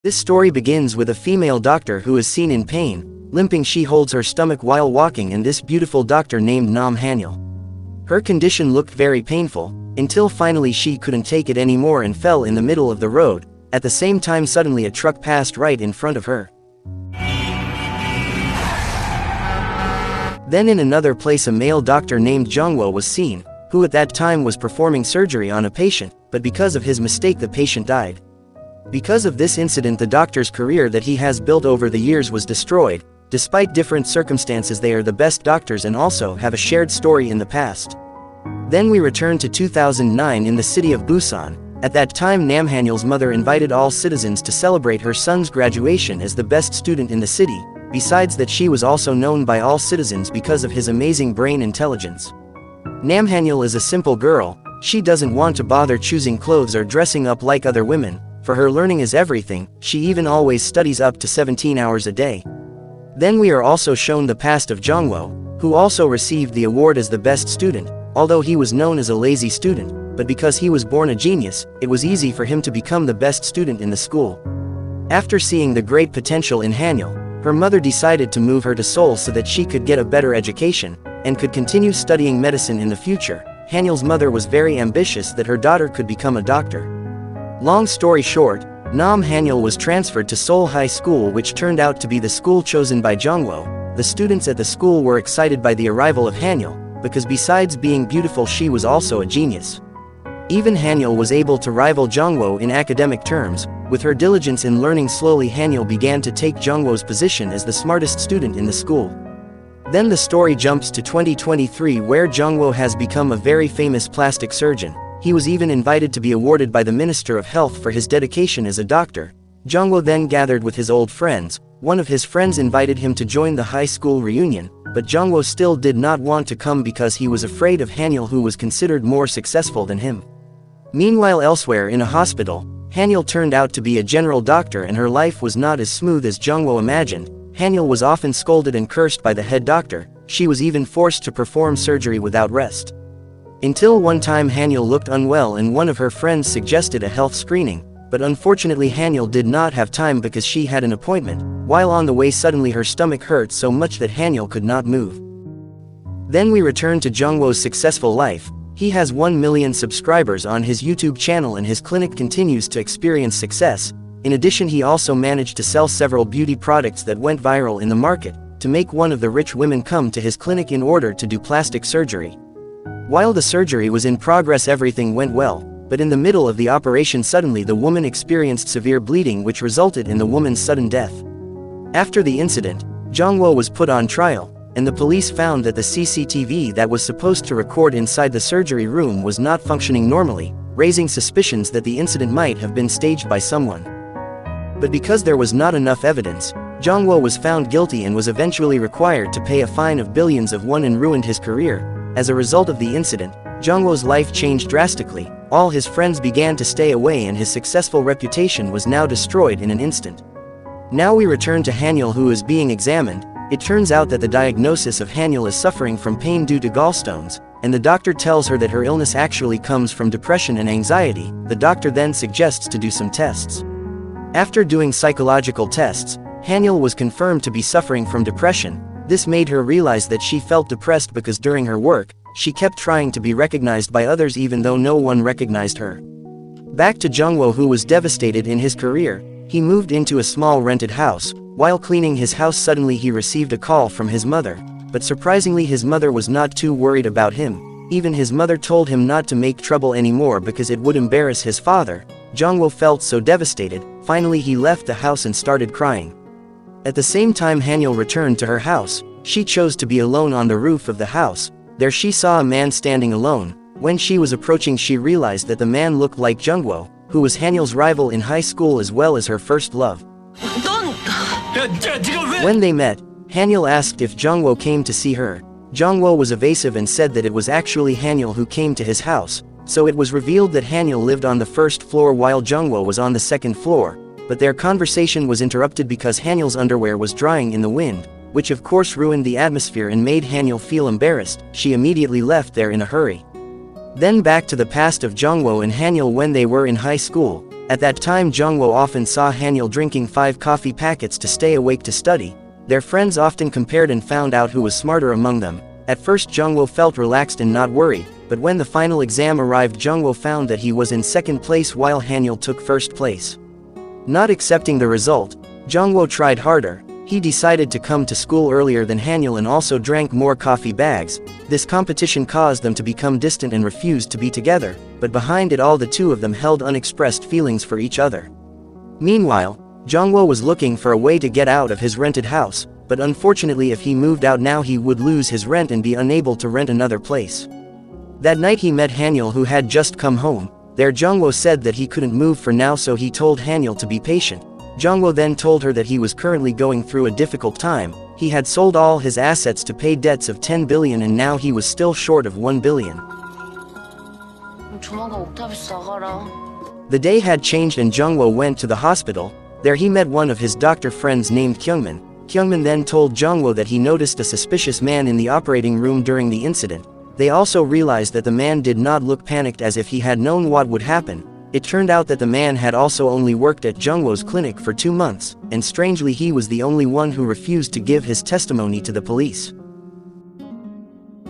This story begins with a female doctor who is seen in pain. Limping, she holds her stomach while walking, and this beautiful doctor named Nam Haniel. Her condition looked very painful, until finally she couldn't take it anymore and fell in the middle of the road. At the same time, suddenly a truck passed right in front of her. Then in another place, a male doctor named Jongwo was seen, who at that time was performing surgery on a patient, but because of his mistake the patient died. Because of this incident, the doctor's career that he has built over the years was destroyed. Despite different circumstances, they are the best doctors and also have a shared story in the past. Then we return to 2009 in the city of Busan. At that time, Nam Haniel's mother invited all citizens to celebrate her son's graduation as the best student in the city. Besides that, she was also known by all citizens because of his amazing brain intelligence. Nam Haniel is a simple girl. She doesn't want to bother choosing clothes or dressing up like other women. For her, learning is everything. She even always studies up to 17 hours a day. Then we are also shown the past of Jongwo, who also received the award as the best student, although he was known as a lazy student, but because he was born a genius, it was easy for him to become the best student in the school. After seeing the great potential in Haniel, her mother decided to move her to Seoul so that she could get a better education, and could continue studying medicine in the future. Haniel's mother was very ambitious that her daughter could become a doctor. Long story short, Nam Haniel was transferred to Seoul High School, which turned out to be the school chosen by Jongwo. The students at the school were excited by the arrival of Haniel, because besides being beautiful, she was also a genius. Even Haniel was able to rival Jongwo in academic terms. With her diligence in learning, slowly Haniel began to take Jongwo's position as the smartest student in the school. Then the story jumps to 2023, where Jongwo has become a very famous plastic surgeon. He was even invited to be awarded by the Minister of Health for his dedication as a doctor. Jongwo then gathered with his old friends. One of his friends invited him to join the high school reunion, but Jongwo still did not want to come because he was afraid of Haniel, who was considered more successful than him. Meanwhile, elsewhere in a hospital, Haniel turned out to be a general doctor, and her life was not as smooth as Jongwo imagined. Haniel was often scolded and cursed by the head doctor. She was even forced to perform surgery without rest. Until one time Haniel looked unwell and one of her friends suggested a health screening, but unfortunately Haniel did not have time because she had an appointment. While on the way, suddenly her stomach hurt so much that Haniel could not move. Then we return to Jongwo's successful life. He has 1 million subscribers on his YouTube channel and his clinic continues to experience success. In addition, he also managed to sell several beauty products that went viral in the market, to make one of the rich women come to his clinic in order to do plastic surgery. While the surgery was in progress, everything went well, but in the middle of the operation, suddenly the woman experienced severe bleeding, which resulted in the woman's sudden death. After the incident, Jongwo was put on trial, and the police found that the CCTV that was supposed to record inside the surgery room was not functioning normally, raising suspicions that the incident might have been staged by someone. But because there was not enough evidence, Jongwo was found guilty and was eventually required to pay a fine of billions of won and ruined his career. As a result of the incident, Jongwo's life changed drastically. All his friends began to stay away and his successful reputation was now destroyed in an instant. Now we return to Haniel, who is being examined. It turns out that the diagnosis of Haniel is suffering from pain due to gallstones, and the doctor tells her that her illness actually comes from depression and anxiety. The doctor then suggests to do some tests. After doing psychological tests, Haniel was confirmed to be suffering from depression. This made her realize that she felt depressed because during her work, she kept trying to be recognized by others even though no one recognized her. Back to Jongwo, who was devastated in his career. He moved into a small rented house. While cleaning his house, suddenly he received a call from his mother, but surprisingly his mother was not too worried about him. Even his mother told him not to make trouble anymore because it would embarrass his father. Jongwo felt so devastated. Finally he left the house and started crying. At the same time, Haniel returned to her house. She chose to be alone on the roof of the house. There she saw a man standing alone. When she was approaching, she realized that the man looked like Jongwo, who was Haniel's rival in high school as well as her first love. When they met, Haniel asked if Jongwo came to see her. Jongwo was evasive and said that it was actually Haniel who came to his house. So it was revealed that Haniel lived on the first floor while Jongwo was on the second floor. But their conversation was interrupted because Haniel's underwear was drying in the wind, which of course ruined the atmosphere and made Haniel feel embarrassed. She immediately left there in a hurry. Then back to the past of Jongwo and Haniel when they were in high school. At that time Jungwoo often saw Hanyul drinking 5 coffee packets to stay awake to study. Their friends often compared and found out who was smarter among them. At first Jungwoo felt relaxed and not worried, but when the final exam arrived Jungwoo found that he was in second place while Hanyul took first place. Not accepting the result, Jungwoo tried harder. He decided to come to school earlier than Hanyul and also drank more coffee bags. This competition caused them to become distant and refused to be together, but behind it all the two of them held unexpressed feelings for each other. Meanwhile, Jungwoo was looking for a way to get out of his rented house, but unfortunately if he moved out now he would lose his rent and be unable to rent another place. That night he met Hanyul who had just come home. There Jungwoo said that he couldn't move for now so he told Hanyul to be patient. Jungwoo then told her that he was currently going through a difficult time. He had sold all his assets to pay debts of 10 billion and now he was still short of 1 billion. The day had changed and Jungwoo went to the hospital. There he met one of his doctor friends named Kyungmin. Kyungmin then told Jungwoo that he noticed a suspicious man in the operating room during the incident. They also realized that the man did not look panicked as if he had known what would happen. It turned out that the man had also only worked at Jungwoo's clinic for 2 months, and strangely he was the only one who refused to give his testimony to the police.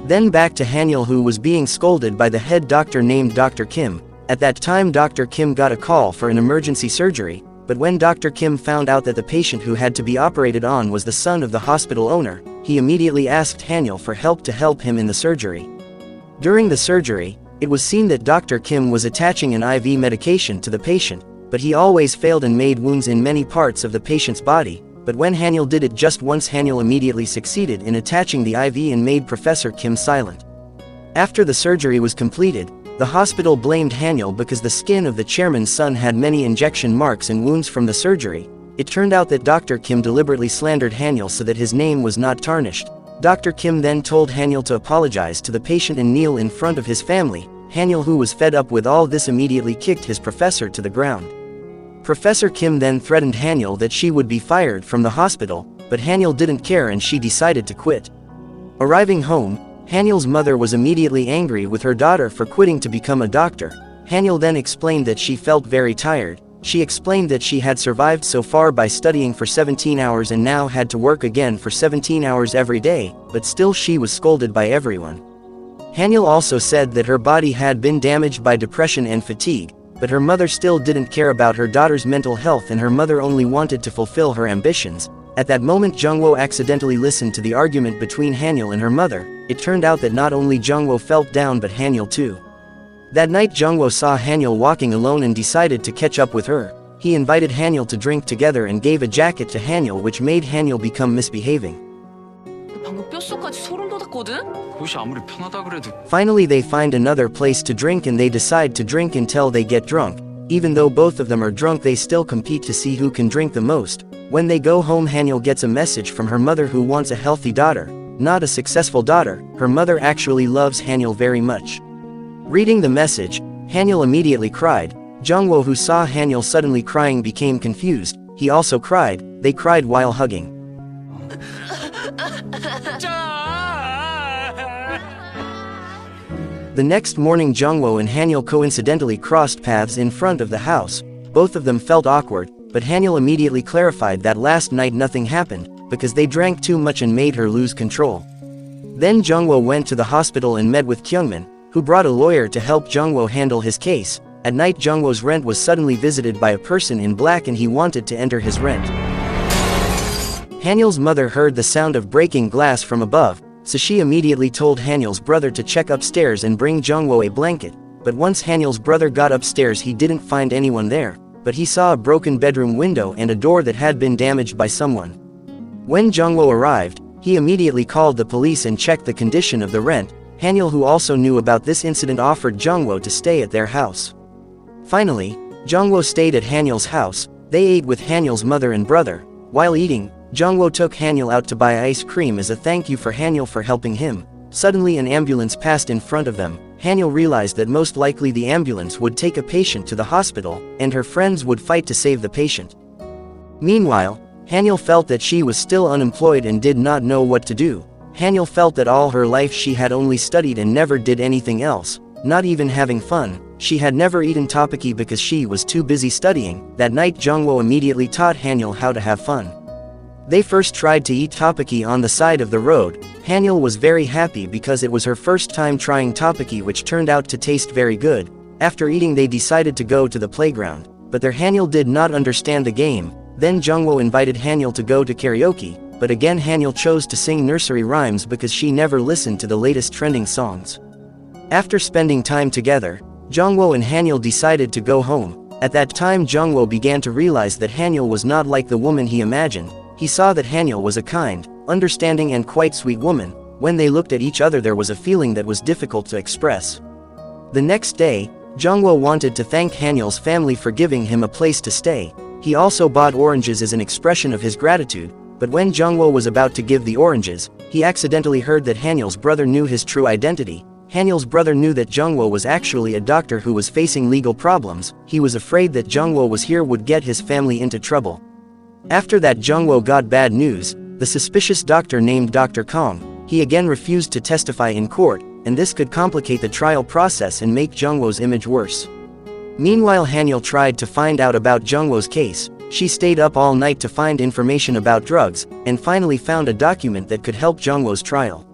Then back to Hanyul who was being scolded by the head doctor named Dr. Kim. At that time Dr. Kim got a call for an emergency surgery, but when Dr. Kim found out that the patient who had to be operated on was the son of the hospital owner, he immediately asked Hanyul for help to help him in the surgery. During the surgery, it was seen that Dr. Kim was attaching an IV medication to the patient, but he always failed and made wounds in many parts of the patient's body. But when Hanyul did it just once Hanyul immediately succeeded in attaching the IV and made Professor Kim silent. After the surgery was completed, the hospital blamed Hanyul because the skin of the chairman's son had many injection marks and wounds from the surgery. It turned out that Dr. Kim deliberately slandered Hanyul so that his name was not tarnished. Dr. Kim then told Hanyul to apologize to the patient and kneel in front of his family. Hanyul, who was fed up with all this, immediately kicked his professor to the ground. Professor Kim then threatened Hanyul that she would be fired from the hospital, but Hanyul didn't care and she decided to quit. Arriving home, Hanyul's mother was immediately angry with her daughter for quitting to become a doctor. Hanyul then explained that she felt very tired. She explained that she had survived so far by studying for 17 hours and now had to work again for 17 hours every day, but still she was scolded by everyone. Hanyul also said that her body had been damaged by depression and fatigue, but her mother still didn't care about her daughter's mental health and her mother only wanted to fulfill her ambitions. At that moment Jungwoo accidentally listened to the argument between Hanyul and her mother. It turned out that not only Jungwoo felt down but Hanyul too. That night Jungwoo saw Hanyul walking alone and decided to catch up with her. He invited Hanyul to drink together and gave a jacket to Hanyul, which made Hanyul become misbehaving. Finally they find another place to drink and they decide to drink until they get drunk. Even though both of them are drunk they still compete to see who can drink the most. When they go home Hanyul gets a message from her mother who wants a healthy daughter, not a successful daughter. Her mother actually loves Hanyul very much. Reading the message, Hanyul immediately cried. Jungwoo, who saw Hanyul suddenly crying, became confused. He also cried. They cried while hugging. The next morning Jungwoo and Hanyul coincidentally crossed paths in front of the house. Both of them felt awkward, but Hanyul immediately clarified that last night nothing happened, because they drank too much and made her lose control. Then Jungwoo went to the hospital and met with Kyungmin, who brought a lawyer to help Jungwoo handle his case. At night Jungwoo's rent was suddenly visited by a person in black and he wanted to enter his rent. Hanyul's mother heard the sound of breaking glass from above, so she immediately told Hanyul's brother to check upstairs and bring Jungwoo a blanket. But once Hanyul's brother got upstairs he didn't find anyone there, but he saw a broken bedroom window and a door that had been damaged by someone. When Jungwoo arrived, he immediately called the police and checked the condition of the rent. Hanyul, who also knew about this incident, offered Jungwoo to stay at their house. Finally, Jungwoo stayed at Hanyul's house. They ate with Hanyul's mother and brother. While eating, Jungwoo took Hanyul out to buy ice cream as a thank you for Hanyul for helping him. Suddenly an ambulance passed in front of them. Hanyul realized that most likely the ambulance would take a patient to the hospital, and her friends would fight to save the patient. Meanwhile, Hanyul felt that she was still unemployed and did not know what to do. Hanyul felt that all her life she had only studied and never did anything else, not even having fun. she had never eaten tteokbokki because she was too busy studying. That night Jungwoo immediately taught Hanyul how to have fun. They first tried to eat tteokbokki on the side of the road. Hanyul was very happy because it was her first time trying tteokbokki, which turned out to taste very good. After eating they decided to go to the playground, but their Hanyul did not understand the game. Then Jungwoo invited Hanyul to go to karaoke, but again Hanyul chose to sing nursery rhymes because she never listened to the latest trending songs. After spending time together, Jungwoo and Hanyul decided to go home. At that time Jungwoo began to realize that Hanyul was not like the woman he imagined. He saw that Hanyul was a kind, understanding and quite sweet woman. When they looked at each other there was a feeling that was difficult to express. The next day, Jungwoo wanted to thank Hanyul's family for giving him a place to stay. He also bought oranges as an expression of his gratitude, but when Jungwoo was about to give the oranges, he accidentally heard that Hanyul's brother knew his true identity. Hanyul's brother knew that Jungwoo was actually a doctor who was facing legal problems. He was afraid that Jungwoo was here would get his family into trouble. After that Jungwoo got bad news. The suspicious doctor named Dr. Kong. He again refused to testify in court, and this could complicate the trial process and make Jungwoo's image worse. Meanwhile Hanyul tried to find out about Jungwoo's case. She stayed up all night to find information about drugs, and finally found a document that could help Jungwoo's trial.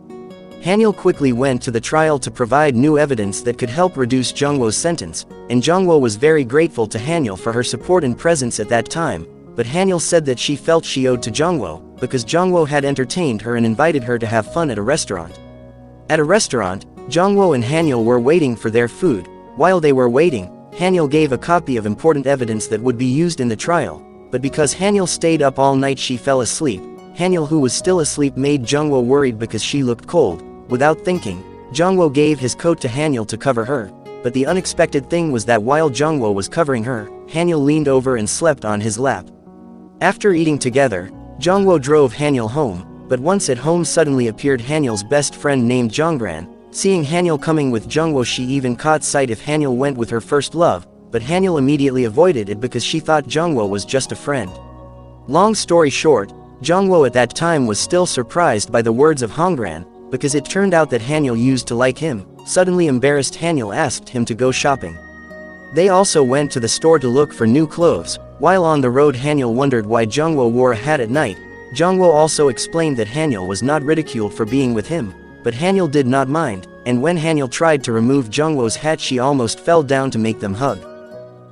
Hanyul quickly went to the trial to provide new evidence that could help reduce Jungwoo's sentence, and Jungwoo was very grateful to Hanyul for her support and presence at that time. But Hanyul said that she felt she owed to Jungwoo, because Jungwoo had entertained her and invited her to have fun at a restaurant. At a restaurant, Jungwoo and Hanyul were waiting for their food. While they were waiting, Hanyul gave a copy of important evidence that would be used in the trial, but because Hanyul stayed up all night she fell asleep. Hanyul, who was still asleep, made Jungwoo worried because she looked cold. Without thinking, Jungwoo gave his coat to Hanyul to cover her. But the unexpected thing was that while Jungwoo was covering her, Hanyul leaned over and slept on his lap. After eating together, Jungwoo drove Hanyul home, but once at home suddenly appeared Hanyul's best friend named Jonggran. Seeing Hanyul coming with Jungwoo, she even caught sight if Hanyul went with her first love, but Hanyul immediately avoided it because she thought Jungwoo was just a friend. Long story short, Jungwoo at that time was still surprised by the words of Jonggran, because it turned out that Hanyul used to like him. Suddenly embarrassed, Hanyul asked him to go shopping. They also went to the store to look for new clothes. While on the road Hanyul wondered why Jungwoo wore a hat at night. Jungwoo also explained that Hanyul was not ridiculed for being with him, but Hanyul did not mind, and when Hanyul tried to remove Jungwoo's hat she almost fell down to make them hug.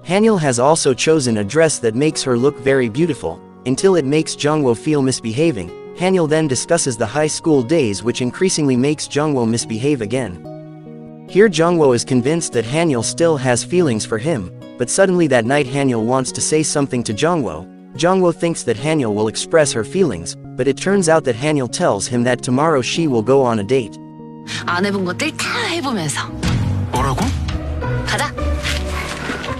Hanyul has also chosen a dress that makes her look very beautiful, until it makes Jungwoo feel misbehaving. Hanyul then discusses the high school days, which increasingly makes Jungwoo misbehave again. Here Jungwoo is convinced that Hanyul still has feelings for him, but suddenly that night Hanyul wants to say something to Jungwoo. Jungwoo thinks that Hanyul will express her feelings, but it turns out that Hanyul tells him that tomorrow she will go on a date. 안 해본 것들 다 해보면서. 뭐라고? 가자.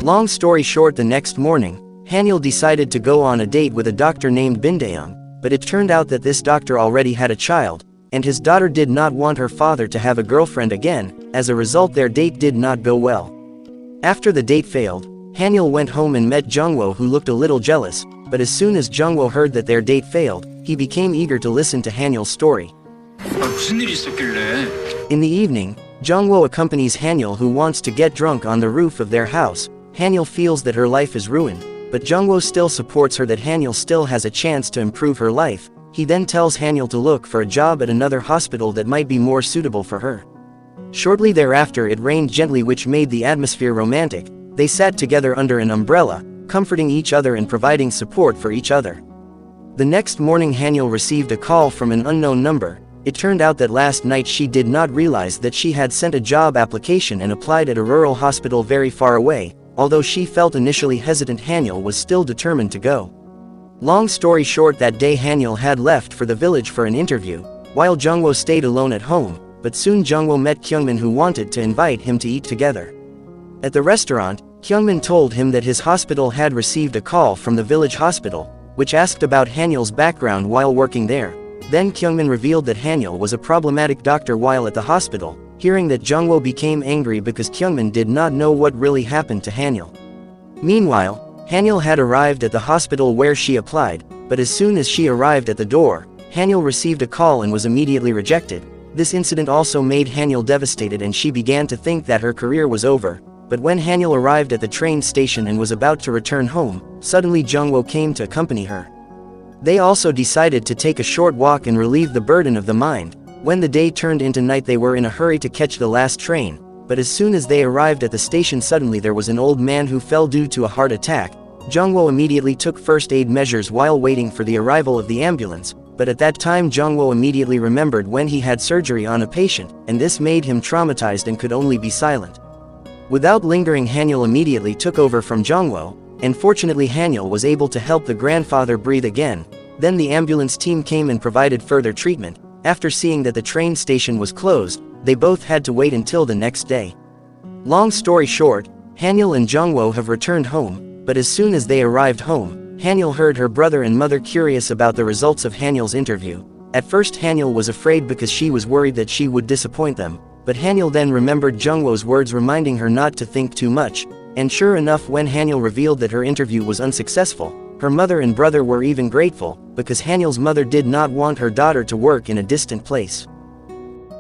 Long story short, the next morning, Hanyul decided to go on a date with a doctor named Bindaeung, but it turned out that this doctor already had a child, and his daughter did not want her father to have a girlfriend again. As a result their date did not go well. After the date failed, Hanyul went home and met Jungwoo, who looked a little jealous, but as soon as Jungwoo heard that their date failed, he became eager to listen to Hanyul's story. 무슨 일이 있었길래? In the evening, Jungwoo accompanies Hanyul, who wants to get drunk on the roof of their house. Hanyul feels that her life is ruined, but Jungwoo still supports her that Hanyul still has a chance to improve her life. He then tells Hanyul to look for a job at another hospital that might be more suitable for her. Shortly thereafter it rained gently, which made the atmosphere romantic. They sat together under an umbrella, comforting each other and providing support for each other. The next morning Hanyul received a call from an unknown number. It turned out that last night she did not realize that she had sent a job application and applied at a rural hospital very far away. Although she felt initially hesitant, Hanyul was still determined to go. Long story short, that day Hanyul had left for the village for an interview, while Jungwoo stayed alone at home, but soon Jungwoo met Kyungmin, who wanted to invite him to eat together. At the restaurant, Kyungmin told him that his hospital had received a call from the village hospital, which asked about Hanyul's background while working there. Then Kyungmin revealed that Hanyul was a problematic doctor while at the hospital. Hearing that, Jungwoo became angry because Kyungmin did not know what really happened to Hanyul. Meanwhile, Hanyul had arrived at the hospital where she applied, but as soon as she arrived at the door, Hanyul received a call and was immediately rejected. This incident also made Hanyul devastated, and she began to think that her career was over. but when Hanyul arrived at the train station and was about to return home, suddenly Jungwoo came to accompany her. They also decided to take a short walk and relieve the burden of the mind. When the day turned into night, they were in a hurry to catch the last train, but as soon as they arrived at the station, suddenly there was an old man who fell due to a heart attack. Jungwoo immediately took first aid measures while waiting for the arrival of the ambulance, but at that time Jungwoo immediately remembered when he had surgery on a patient, and this made him traumatized and could only be silent. Without lingering, Hanyul immediately took over from Jungwoo, and fortunately Hanyul was able to help the grandfather breathe again. Then the ambulance team came and provided further treatment. After seeing that the train station was closed, they both had to wait until the next day. Long story short, Hanyul and Jungwoo have returned home, but as soon as they arrived home, Hanyul heard her brother and mother curious about the results of Hanyul's interview. At first Hanyul was afraid because she was worried that she would disappoint them, but Hanyul then remembered Jungwoo's words reminding her not to think too much, and sure enough, when Hanyul revealed that her interview was unsuccessful, her mother and brother were even grateful, because Hanyul's mother did not want her daughter to work in a distant place.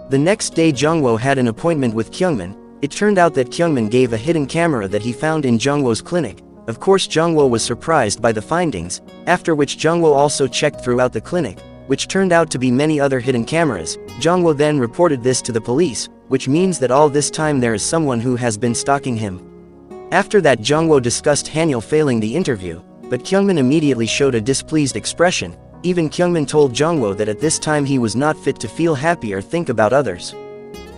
The next day Jungwoo had an appointment with Kyungmin. It turned out that Kyungmin gave a hidden camera that he found in Jungwoo's clinic. Of course Jungwoo was surprised by the findings, after which Jungwoo also checked throughout the clinic, which turned out to be many other hidden cameras. Jungwoo then reported this to the police, which means that all this time there is someone who has been stalking him. After that Jungwoo discussed Hanyul failing the interview, but Kyungmin immediately showed a displeased expression. Even Kyungmin told Jungwoo that at this time he was not fit to feel happy or think about others.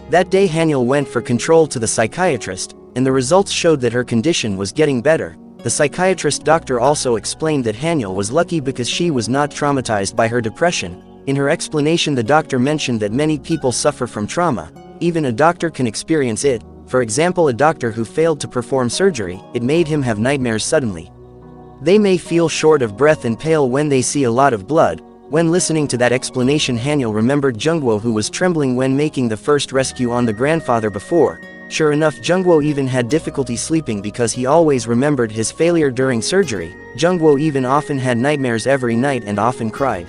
That day Hanyul went for control to the psychiatrist, and the results showed that her condition was getting better. The psychiatrist doctor also explained that Hanyul was lucky because she was not traumatized by her depression. In her explanation, the doctor mentioned that many people suffer from trauma. Even a doctor can experience it. For example, a doctor who failed to perform surgery, it made him have nightmares suddenly. They may feel short of breath and pale when they see a lot of blood. When listening to that explanation, Hanyul remembered Jungwoo, who was trembling when making the first rescue on the grandfather before. Sure enough, Jungwoo even had difficulty sleeping because he always remembered his failure during surgery. Jungwoo even often had nightmares every night and often cried.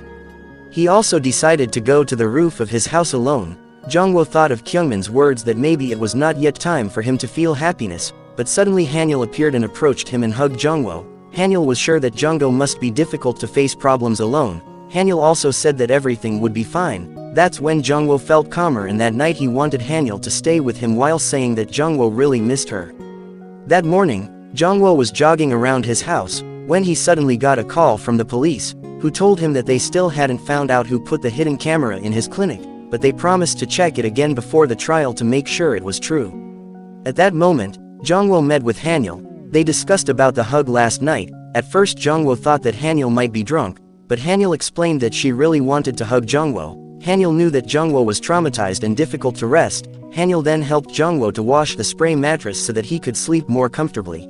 He also decided to go to the roof of his house alone. Jungwoo thought of Kyungmin's words that maybe it was not yet time for him to feel happiness, but suddenly Hanyul appeared and approached him and hugged Jungwoo. Hanyul was sure that Jungwoo must be difficult to face problems alone. Hanyul also said that everything would be fine. That's when Jungwoo felt calmer, and that night he wanted Hanyul to stay with him while saying that Jungwoo really missed her. That morning, Jungwoo was jogging around his house, when he suddenly got a call from the police, who told him that they still hadn't found out who put the hidden camera in his clinic, but they promised to check it again before the trial to make sure it was true. At that moment, Jungwoo met with Hanyul. They discussed about the hug last night. At first Jungwoo thought that Hanyul might be drunk, but Hanyul explained that she really wanted to hug Jungwoo. Hanyul knew that Jungwoo was traumatized and difficult to rest. Hanyul then helped Jungwoo to wash the spray mattress so that he could sleep more comfortably.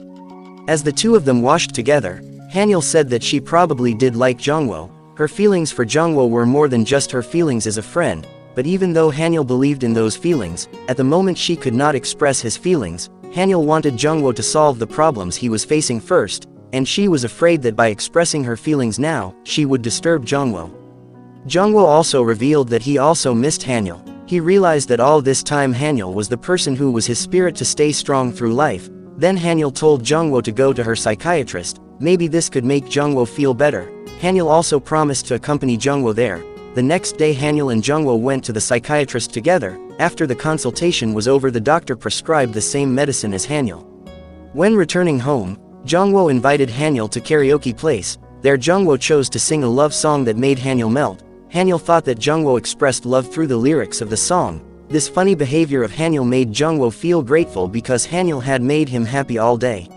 As the two of them washed together, Hanyul said that she probably did like Jungwoo. Her feelings for Jungwoo were more than just her feelings as a friend, but even though Hanyul believed in those feelings, at the moment she could not express his feelings. Hanyul wanted Jungwoo to solve the problems he was facing first, and she was afraid that by expressing her feelings now, she would disturb Jungwoo. Jungwoo also revealed that he also missed Hanyul. He realized that all this time Hanyul was the person who was his spirit to stay strong through life. Then Hanyul told Jungwoo to go to her psychiatrist. Maybe this could make Jungwoo feel better. Hanyul also promised to accompany Jungwoo there. The next day Hanyul and Jungwoo went to the psychiatrist together. After the consultation was over, the doctor prescribed the same medicine as Hanyul. When returning home, Jungwoo invited Hanyul to karaoke place. There Jungwoo chose to sing a love song that made Hanyul melt. Hanyul thought that Jungwoo expressed love through the lyrics of the song. This funny behavior of Hanyul made Jungwoo feel grateful because Hanyul had made him happy all day.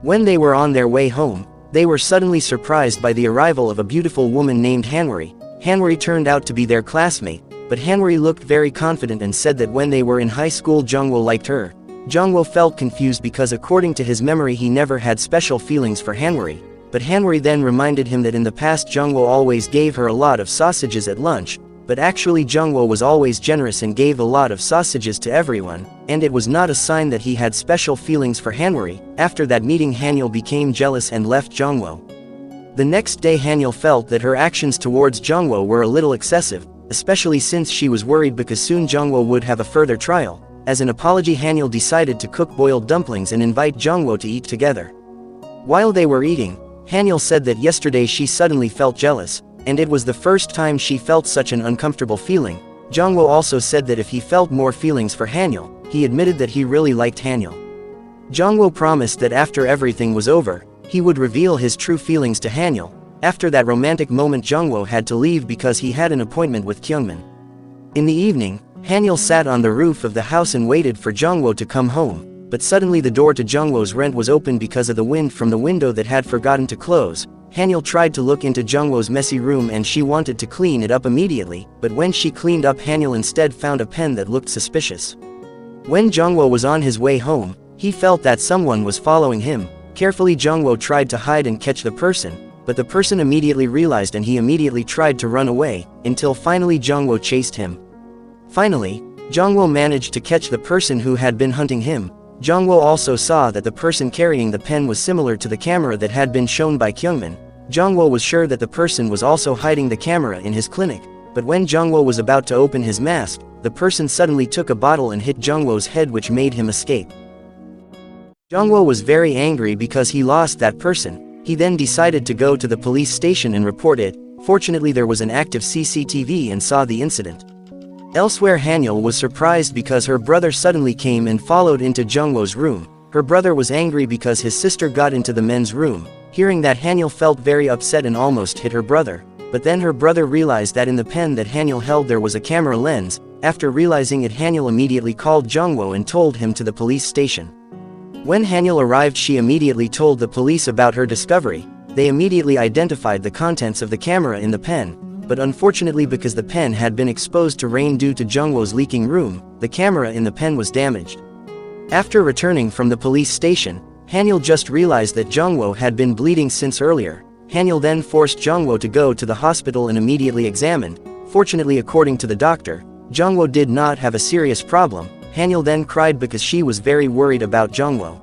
When they were on their way home, they were suddenly surprised by the arrival of a beautiful woman named Hanwari. Hanwari turned out to be their classmate, but Hanwari looked very confident and said that when they were in high school Jungwoo liked her. Jungwoo felt confused because according to his memory he never had special feelings for Hanwari, but Hanwari then reminded him that in the past Jungwoo always gave her a lot of sausages at lunch, but actually Jungwoo was always generous and gave a lot of sausages to everyone, and it was not a sign that he had special feelings for Hanwari. After that meeting Hanyul became jealous and left Jungwoo. The next day Hanyul felt that her actions towards Jungwoo were a little excessive, especially since she was worried because soon Jungwoo would have a further trial. As an apology, Hanyul decided to cook boiled dumplings and invite Jungwoo to eat together. While they were eating, Hanyul said that yesterday she suddenly felt jealous, and it was the first time she felt such an uncomfortable feeling. Jungwoo also said that if he felt more feelings for Hanyul, he admitted that he really liked Hanyul. Jungwoo promised that after everything was over, he would reveal his true feelings to Hanyul. After that romantic moment, Jungwoo had to leave because he had an appointment with Kyungmin. In the evening, Hanyul sat on the roof of the house and waited for Jungwoo to come home, but suddenly the door to Jungwoo's rent was open because of the wind from the window that had forgotten to close. Hanyul tried to look into Jungwoo's messy room and she wanted to clean it up immediately, but when she cleaned up, Hanyul instead found a pen that looked suspicious. When Jungwoo was on his way home, he felt that someone was following him. Carefully, Jungwoo tried to hide and catch the person, but the person immediately realized and he immediately tried to run away, until finally Jungwoo chased him. Finally, Jungwoo managed to catch the person who had been hunting him. Jungwoo also saw that the person carrying the pen was similar to the camera that had been shown by Kyungmin. Jungwoo was sure that the person was also hiding the camera in his clinic, but when Jungwoo was about to open his mask, the person suddenly took a bottle and hit Jungwoo's head, which made him escape. Jungwoo was very angry because he lost that person. He then decided to go to the police station and report it. Fortunately, there was an active CCTV and saw the incident. Elsewhere, Hanyul was surprised because her brother suddenly came and followed into Jungwoo's room. Her brother was angry because his sister got into the men's room. Hearing that, Hanyul felt very upset and almost hit her brother. But then her brother realized that in the pen that Hanyul held there was a camera lens. After realizing it, Hanyul immediately called Jungwoo and told him to the police station. When Hanyul arrived, she immediately told the police about her discovery. They immediately identified the contents of the camera in the pen. But unfortunately, because the pen had been exposed to rain due to Jungwoo's leaking room, the camera in the pen was damaged. After returning from the police station, Hanyul just realized that Jungwoo had been bleeding since earlier. Hanyul then forced Jungwoo to go to the hospital and immediately examined. Fortunately, according to the doctor, Jungwoo did not have a serious problem. Hanyul then cried because she was very worried about Jungwoo.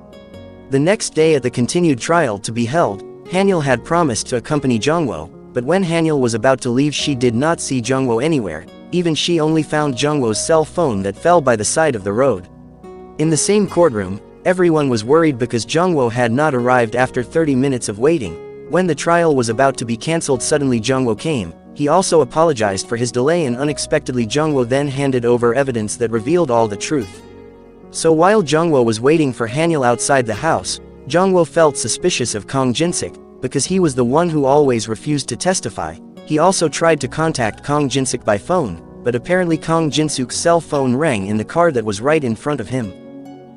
The next day at the continued trial to be held, Hanyul had promised to accompany Jungwoo, but when Hanyul was about to leave, she did not see Jungwoo anywhere. Even she only found Jungwoo's cell phone that fell by the side of the road. In the same courtroom, everyone was worried because Jungwoo had not arrived after 30 minutes of waiting. When the trial was about to be cancelled, suddenly Jungwoo came. He also apologized for his delay, and unexpectedly Jungwoo then handed over evidence that revealed all the truth. So while Jungwoo was waiting for Hanyul outside the house, Jungwoo felt suspicious of Kang Jinsik, because he was the one who always refused to testify. He also tried to contact Kang Jinsik by phone, but apparently Kang Jinsik's cell phone rang in the car that was right in front of him.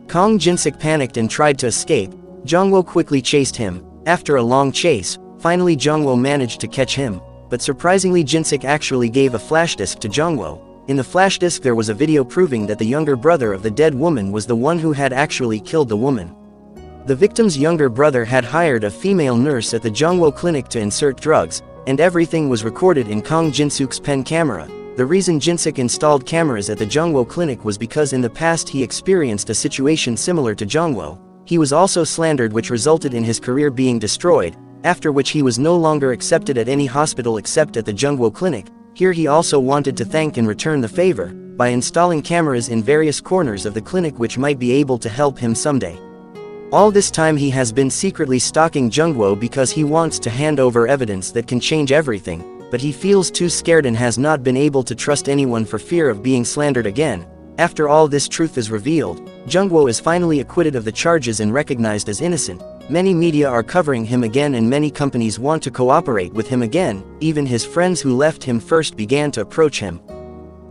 Kang Jinsik panicked and tried to escape. Jungwoo quickly chased him. After a long chase, finally Jungwoo managed to catch him. But surprisingly, Jinsik actually gave a flash disk to Jungwoo. In the flash disk there was a video proving that the younger brother of the dead woman was the one who had actually killed the woman. The victim's younger brother had hired a female nurse at the Jungwoo clinic to insert drugs, and everything was recorded in Kang Jinsik's pen camera. The reason Jinsik installed cameras at the Jungwoo clinic was because in the past he experienced a situation similar to Jungwoo. He was also slandered, which resulted in his career being destroyed, after which he was no longer accepted at any hospital except at the Jungwoo clinic. Here he also wanted to thank and return the favor by installing cameras in various corners of the clinic, which might be able to help him someday. All this time he has been secretly stalking Jungwoo because he wants to hand over evidence that can change everything, but he feels too scared and has not been able to trust anyone for fear of being slandered again. After all this truth is revealed, Jungwoo is finally acquitted of the charges and recognized as innocent. Many media are covering him again and many companies want to cooperate with him again. Even his friends who left him first began to approach him.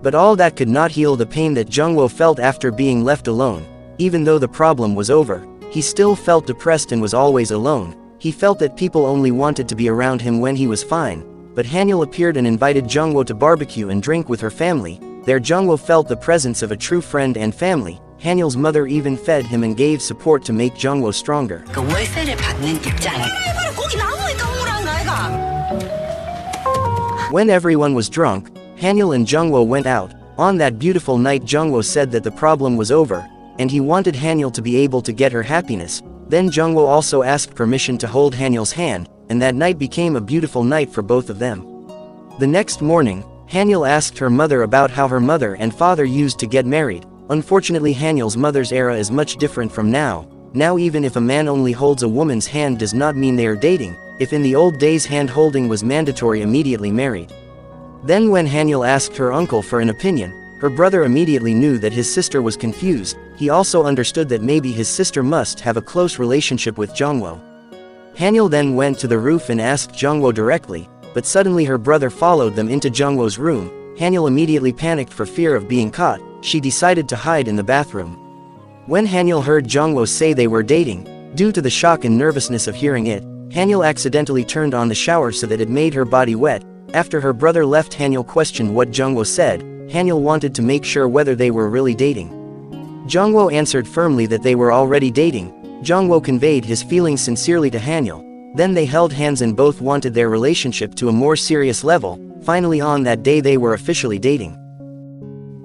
But all that could not heal the pain that Jungwoo felt after being left alone. Even though the problem was over, he still felt depressed and was always alone. He felt that people only wanted to be around him when he was fine. But Hanyul appeared and invited Jungwoo to barbecue and drink with her family. There Jungwoo felt the presence of a true friend and family. Hanyul's mother even fed him and gave support to make Jungwoo stronger. When everyone was drunk, Hanyul and Jungwoo went out. On that beautiful night, Jungwoo said that the problem was over, and he wanted Hanyul to be able to get her happiness. Then Jungwoo also asked permission to hold Hanyul's hand, and that night became a beautiful night for both of them. The next morning, Hanyul asked her mother about how her mother and father used to get married. Unfortunately, Hanyul's mother's era is much different from now. Now even if a man only holds a woman's hand does not mean they are dating. If in the old days hand-holding was mandatory, immediately married. Then when Hanyul asked her uncle for an opinion, her brother immediately knew that his sister was confused. He also understood that maybe his sister must have a close relationship with Jongwo. Hanyul then went to the roof and asked Jongwo directly, but suddenly her brother followed them into Jongwo's room. Hanyul immediately panicked for fear of being caught. She decided to hide in the bathroom. When Hanyul heard Jongwo say they were dating, due to the shock and nervousness of hearing it, Hanyul accidentally turned on the shower so that it made her body wet. After her brother left, Hanyul questioned what Jongwo said. Hanyul wanted to make sure whether they were really dating. Jongwo answered firmly that they were already dating. Jongwo conveyed his feelings sincerely to Hanyul. Then they held hands and both wanted their relationship to a more serious level. Finally, on that day they were officially dating.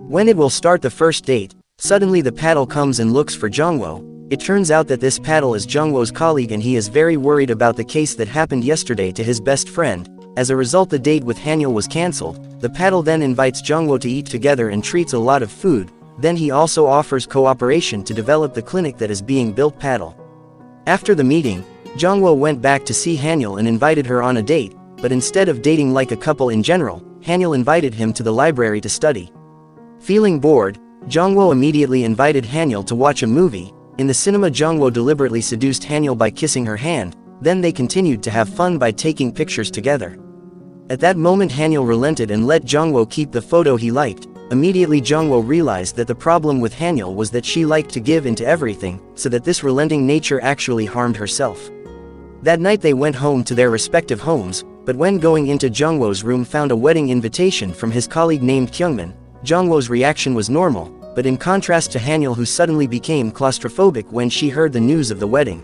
When it will start the first date, suddenly the paddle comes and looks for Jongwo. It turns out that this paddle is Jongwo's colleague and he is very worried about the case that happened yesterday to his best friend. As a result, the date with Hanyul was cancelled. The paddle then invites Jongwo to eat together and treats a lot of food. Then he also offers cooperation to develop the clinic that is being built. Paddle. After the meeting, Jongwo went back to see Hanyul and invited her on a date, but instead of dating like a couple in general, Hanyul invited him to the library to study. Feeling bored, Jongwo immediately invited Hanyul to watch a movie. In the cinema, Jongwo deliberately seduced Hanyul by kissing her hand. Then they continued to have fun by taking pictures together. At that moment, Hanyul relented and let Jongwo keep the photo he liked. Immediately Jongwo realized that the problem with Hanyul was that she liked to give into everything, so that this relenting nature actually harmed herself. That night they went home to their respective homes, but when going into Jongwo's room found a wedding invitation from his colleague named Kyungmin. Jongwo's reaction was normal, but in contrast to Hanyul, who suddenly became claustrophobic when she heard the news of the wedding.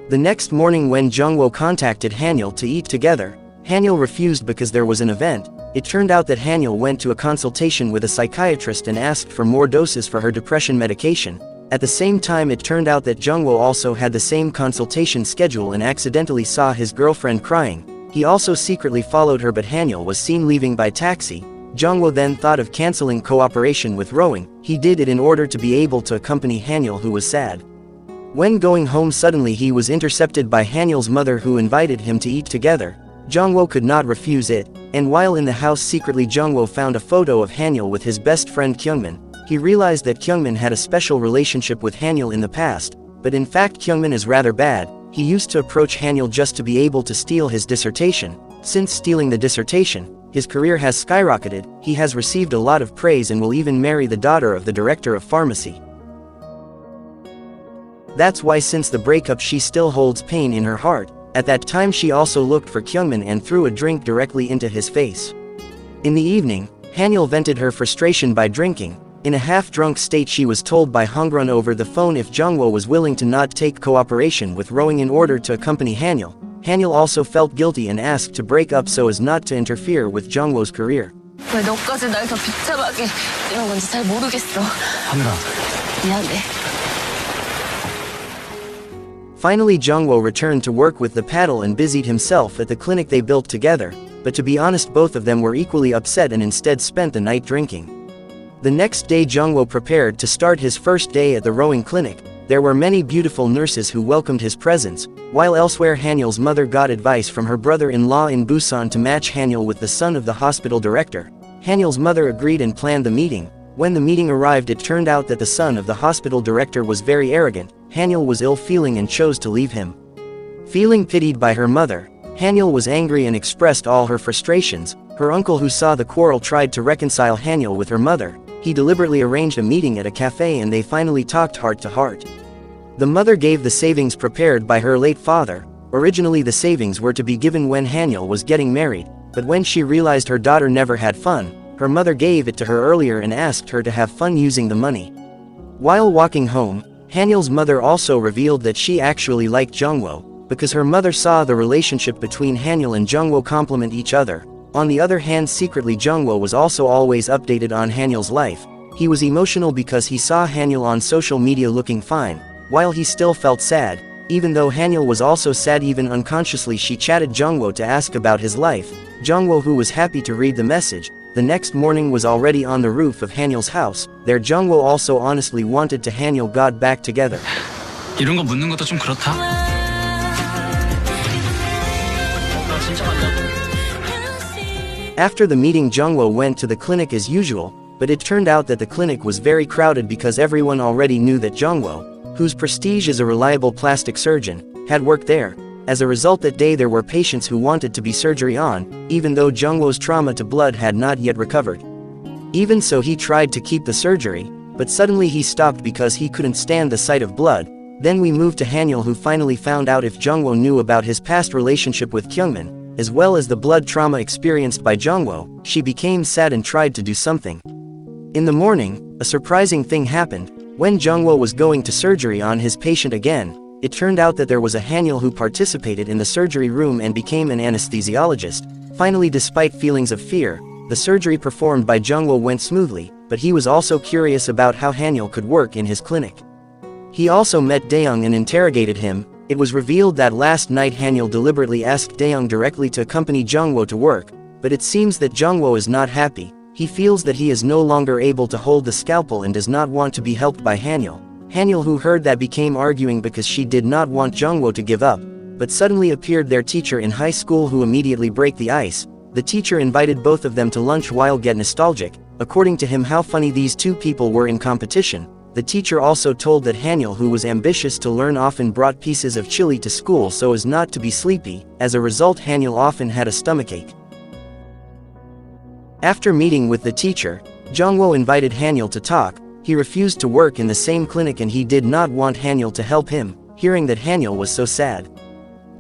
The next morning when Jongwo contacted Hanyul to eat together, Hanyul refused because there was an event. It turned out that Hanyul went to a consultation with a psychiatrist and asked for more doses for her depression medication. At the same time, it turned out that Jongwo also had the same consultation schedule and accidentally saw his girlfriend crying. He also secretly followed her, but Hanyul was seen leaving by taxi. Jongwo then thought of cancelling cooperation with rowing. He did it in order to be able to accompany Hanyul, who was sad. When going home, suddenly he was intercepted by Hanyul's mother, who invited him to eat together. Jongwo could not refuse it, and while in the house secretly, Jongwo found a photo of Hanyul with his best friend Kyungmin. He realized that Kyungmin had a special relationship with Hanyul in the past, but in fact Kyungmin is rather bad. He used to approach Hanyul just to be able to steal his dissertation. Since stealing the dissertation, his career has skyrocketed. He has received a lot of praise and will even marry the daughter of the director of pharmacy. That's why since the breakup she still holds pain in her heart. At that time she also looked for Kyungmin and threw a drink directly into his face. In the evening, Hanyul vented her frustration by drinking. In a half-drunk state she was told by Hongrun over the phone if Jongwo was willing to not take cooperation with rowing in order to accompany Hanyul. Hanyul also felt guilty and asked to break up so as not to interfere with Jongwo's career. 왜 너까지 날 더 비참하게 이런 건지 잘 모르겠어. 하늘아. 미안해. Finally, Jongwo returned to work with the paddle and busied himself at the clinic they built together, but to be honest, both of them were equally upset and instead spent the night drinking. The next day Jongwo prepared to start his first day at the rowing clinic. There were many beautiful nurses who welcomed his presence, while elsewhere Hanyul's mother got advice from her brother-in-law in Busan to match Hanyul with the son of the hospital director. Hanyul's mother agreed and planned the meeting. When the meeting arrived, it turned out that the son of the hospital director was very arrogant. Hanyul was ill-feeling and chose to leave him. Feeling pitied by her mother, Hanyul was angry and expressed all her frustrations. Her uncle, who saw the quarrel, tried to reconcile Hanyul with her mother. He deliberately arranged a meeting at a cafe and they finally talked heart to heart. The mother gave the savings prepared by her late father. Originally the savings were to be given when Hanyul was getting married, but when she realized her daughter never had fun, her mother gave it to her earlier and asked her to have fun using the money. While walking home, Hanyul's mother also revealed that she actually liked Jongwo, because her mother saw the relationship between Hanyul and Jongwo complement each other. On the other hand, secretly Jongwo was also always updated on Hanyul's life. He was emotional because he saw Hanyul on social media looking fine, while he still felt sad. Even though Hanyul was also sad, even unconsciously she chatted Jongwo to ask about his life. Jongwo, who was happy to read the message, The next morning was already on the roof of Hanyul's house. There Jungwoo also honestly wanted to Hanyul got back together. 이런 거 묻는 것도 좀 그렇다. 나 진짜 만나고. After the meeting, Jungwoo went to the clinic as usual, but it turned out that the clinic was very crowded because everyone already knew that Jungwoo, whose prestige as a reliable plastic surgeon, had worked there. As a result, that day there were patients who wanted to be surgery on, even though Jungwoo's trauma to blood had not yet recovered. Even so, he tried to keep the surgery, but suddenly he stopped because he couldn't stand the sight of blood. Then we moved to Hanyul, who finally found out if Jungwoo knew about his past relationship with Kyungmin, as well as the blood trauma experienced by Jungwoo. She became sad and tried to do something. In the morning, a surprising thing happened. When Jungwoo was going to surgery on his patient again, it turned out that there was a Hanyul who participated in the surgery room and became an anesthesiologist. Finally, despite feelings of fear, the surgery performed by Jungwoo went smoothly, but he was also curious about how Hanyul could work in his clinic. He also met Daeung and interrogated him. It was revealed that last night Hanyul deliberately asked Daeung directly to accompany Jungwoo to work, but it seems that Jungwoo is not happy. He feels that he is no longer able to hold the scalpel and does not want to be helped by Hanyul. Hanyul, who heard that, became arguing because she did not want Jungwoo to give up, but suddenly appeared their teacher in high school, who immediately break the ice. The teacher invited both of them to lunch while get nostalgic, according to him how funny these two people were in competition. The teacher also told that Hanyul, who was ambitious to learn, often brought pieces of chili to school so as not to be sleepy. As a result, Hanyul often had a stomachache. After meeting with the teacher, Jungwoo invited Hanyul to talk. He refused to work in the same clinic and he did not want Hanyul to help him, hearing that Hanyul was so sad.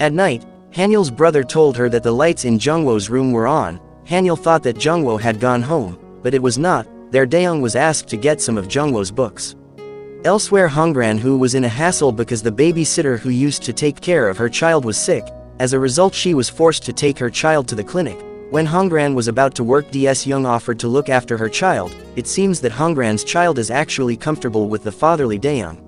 At night, Hanyul's brother told her that the lights in Jungwoo's room were on. Hanyul thought that Jungwoo had gone home, but it was not. There Daeung was asked to get some of Jungwoo's books. Elsewhere, Hongran, who was in a hassle because the babysitter who used to take care of her child was sick. As a result, she was forced to take her child to the clinic. When Hongran was about to work, DS Young offered to look after her child. It seems that Hongran's child is actually comfortable with the fatherly Daeung.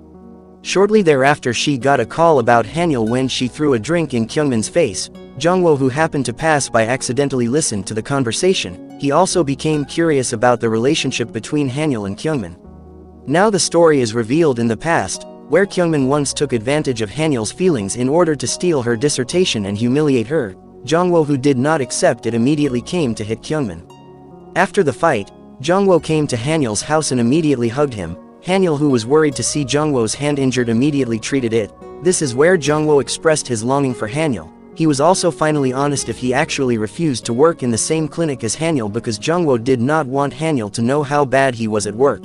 Shortly thereafter, she got a call about Hanyul when she threw a drink in Kyungmin's face. Jungwoo, who happened to pass by, accidentally listened to the conversation. He also became curious about the relationship between Hanyul and Kyungmin. Now the story is revealed in the past, where Kyungmin once took advantage of Hanyul's feelings in order to steal her dissertation and humiliate her. Jungwoo, who did not accept it, immediately came to hit Kyungmin. After the fight, Jungwoo came to Hanyul's house and immediately hugged him. Hanyul, who was worried to see Jungwoo's hand injured, immediately treated it. This is where Jungwoo expressed his longing for Hanyul. He was also finally honest if he actually refused to work in the same clinic as Hanyul because Jungwoo did not want Hanyul to know how bad he was at work.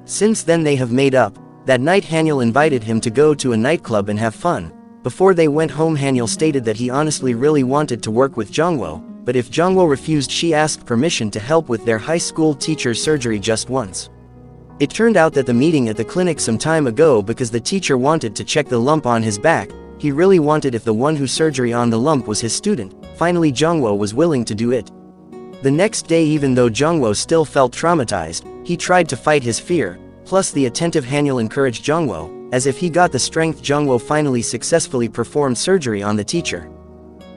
Since then they have made up. That night Hanyul invited him to go to a nightclub and have fun. Before they went home, Hanyul stated that he honestly really wanted to work with Jungwoo, but if Jungwoo refused, she asked permission to help with their high school teacher's surgery just once. It turned out that the meeting at the clinic some time ago because the teacher wanted to check the lump on his back. He really wanted if the one who surgery on the lump was his student. Finally Jungwoo was willing to do it. The next day, even though Jungwoo still felt traumatized, he tried to fight his fear. Plus the attentive Hanyul encouraged Jungwoo. As if he got the strength, Jungwoo finally successfully performed surgery on the teacher.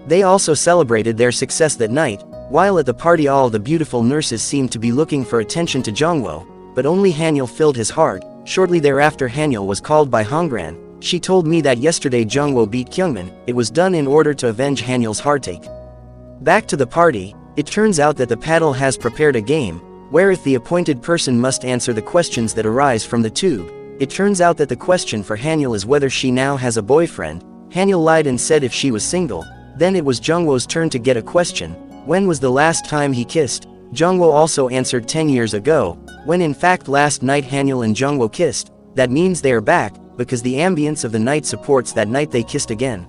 They also celebrated their success that night. While at the party, all the beautiful nurses seemed to be looking for attention to Jungwoo, but only Hanyul filled his heart. Shortly thereafter, Hanyul was called by Hongran. She told me that yesterday Jungwoo beat Kyungmin. It was done in order to avenge Hanyul's heartache. Back to the party, it turns out that the paddle has prepared a game, where if the appointed person must answer the questions that arise from the tube. It turns out that the question for Hanyul is whether she now has a boyfriend. Hanyul lied and said if she was single. Then it was Jungwoo's turn to get a question. When was the last time he kissed? Jungwoo also answered 10 years ago, when in fact last night Hanyul and Jungwoo kissed. That means they are back, because the ambience of the night supports that night they kissed again.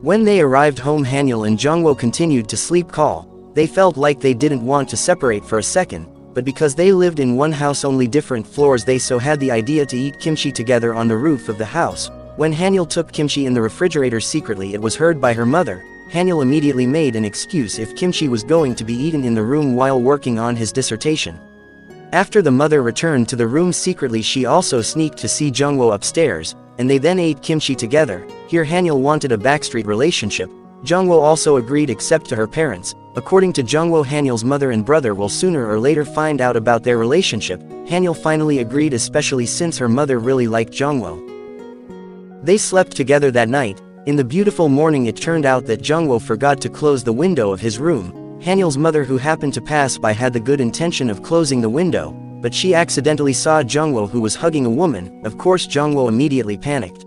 When they arrived home, Hanyul and Jungwoo continued to sleep call. They felt like they didn't want to separate for a second. But because they lived in one house, only different floors, they so had the idea to eat kimchi together on the roof of the house. When Hanyul took kimchi in the refrigerator secretly, it was heard by her mother. Hanyul immediately made an excuse if kimchi was going to be eaten in the room while working on his dissertation. After the mother returned to the room secretly, she also sneaked to see Jungwoo upstairs, and they then ate kimchi together. Here Hanyul wanted a backstreet relationship, Jungwoo also agreed except to her parents. According to Jungwoo, Hanyul's mother and brother will sooner or later find out about their relationship. Hanyul finally agreed, especially since her mother really liked Jungwoo. They slept together that night. In the beautiful morning, it turned out that Jungwoo forgot to close the window of his room. Hanyul's mother, who happened to pass by, had the good intention of closing the window, but she accidentally saw Jungwoo, who was hugging a woman. Of course, Jungwoo immediately panicked.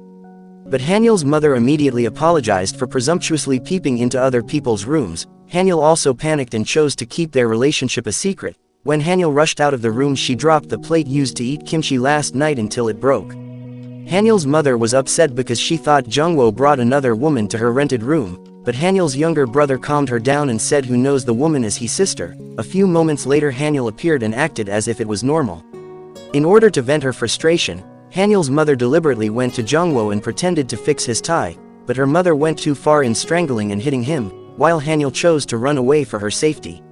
But Hanyul's mother immediately apologized for presumptuously peeping into other people's rooms. Hanyul also panicked and chose to keep their relationship a secret. When Hanyul rushed out of the room, she dropped the plate used to eat kimchi last night until it broke. Hanyul's mother was upset because she thought Jungwoo brought another woman to her rented room, but Hanyul's younger brother calmed her down and said, "Who knows, the woman is his sister." A few moments later, Hanyul appeared and acted as if it was normal. In order to vent her frustration, Hanyul's mother deliberately went to Jungwoo and pretended to fix his tie, but her mother went too far in strangling and hitting him, while Hanyul chose to run away for her safety.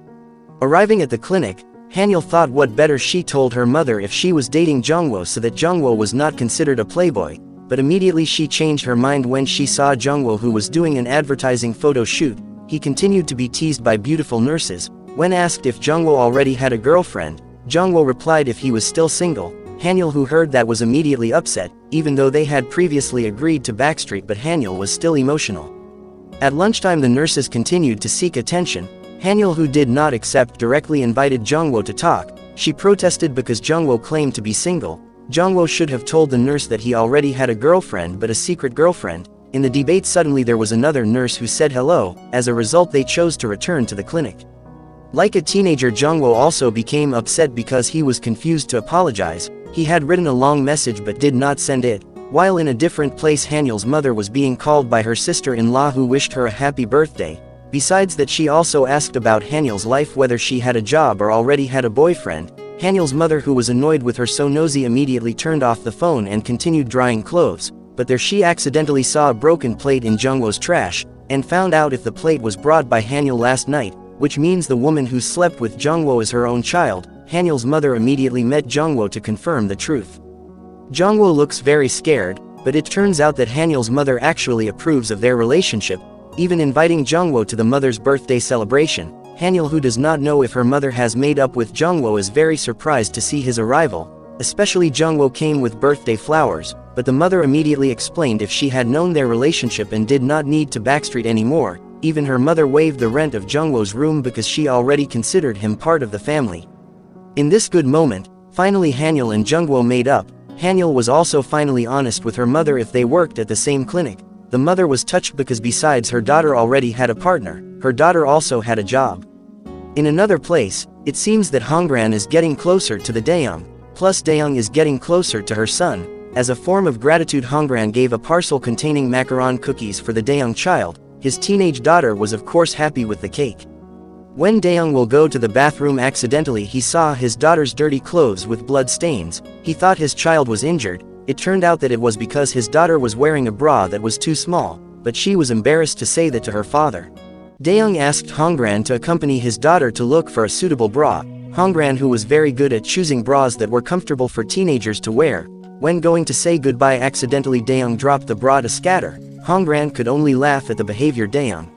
Arriving at the clinic, Hanyul thought what better she told her mother if she was dating Jungwoo so that Jungwoo was not considered a playboy, but immediately she changed her mind when she saw Jungwoo, who was doing an advertising photo shoot. He continued to be teased by beautiful nurses. When asked if Jungwoo already had a girlfriend, Jungwoo replied if he was still single. Hanyul, who heard that, was immediately upset, even though they had previously agreed to backstreet, but Hanyul was still emotional. At lunchtime, the nurses continued to seek attention. Hanyul, who did not accept, directly invited Jungwoo to talk. She protested because Jungwoo claimed to be single. Jungwoo should have told the nurse that he already had a girlfriend, but a secret girlfriend. In the debate, suddenly there was another nurse who said hello. As a result, they chose to return to the clinic. Like a teenager, Jungwoo also became upset because he was confused to apologize. He had written a long message but did not send it. While in a different place, Hanyul's mother was being called by her sister-in-law, who wished her a happy birthday. Besides that, she also asked about Hanyul's life, whether she had a job or already had a boyfriend. Hanyul's mother, who was annoyed with her so nosy, immediately turned off the phone and continued drying clothes, but there she accidentally saw a broken plate in Jungwoo's trash, and found out if the plate was brought by Hanyul last night, which means the woman who slept with Jungwoo is her own child. Hanyul's mother immediately met Jungwoo to confirm the truth. Jungwoo looks very scared, but it turns out that Hanyul's mother actually approves of their relationship, even inviting Jungwoo to the mother's birthday celebration. Hanyul, who does not know if her mother has made up with Jungwoo, is very surprised to see his arrival. Especially Jungwoo came with birthday flowers, but the mother immediately explained if she had known their relationship and did not need to backstreet anymore. Even her mother waived the rent of Jungwoo's room because she already considered him part of the family. In this good moment, finally Hanyul and Jungwoo made up. Hanyul was also finally honest with her mother if they worked at the same clinic. The mother was touched because besides her daughter already had a partner, her daughter also had a job. In another place, it seems that Hongran is getting closer to the Daeyoung, plus Daeyoung is getting closer to her son. As a form of gratitude, Hongran gave a parcel containing macaron cookies for the Daeyoung child. His teenage daughter was of course happy with the cake. When Daeyoung will go to the bathroom, accidentally he saw his daughter's dirty clothes with blood stains. He thought his child was injured. It turned out that it was because his daughter was wearing a bra that was too small, but she was embarrassed to say that to her father. Daeyoung asked Hongran to accompany his daughter to look for a suitable bra. Hongran, who was very good at choosing bras that were comfortable for teenagers to wear. When going to say goodbye, accidentally Daeyoung dropped the bra to scatter. Hongran could only laugh at the behavior Daeyoung.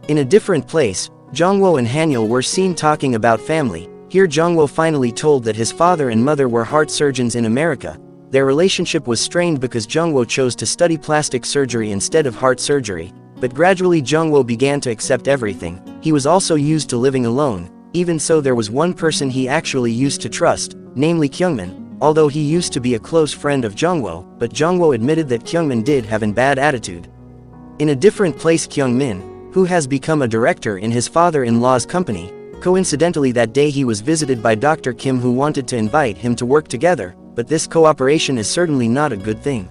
In a different place, Jungwoo and Hanyul were seen talking about family. Here Jungwoo finally told that his father and mother were heart surgeons in America. Their relationship was strained because Jungwoo chose to study plastic surgery instead of heart surgery. But gradually Jungwoo began to accept everything. He was also used to living alone. Even so, there was one person he actually used to trust, namely Kyungmin. Although he used to be a close friend of Jungwoo, but Jungwoo admitted that Kyungmin did have a bad attitude. In a different place, Kyungmin, who has become a director in his father-in-law's company, coincidentally that day he was visited by Dr. Kim, who wanted to invite him to work together, but this cooperation is certainly not a good thing.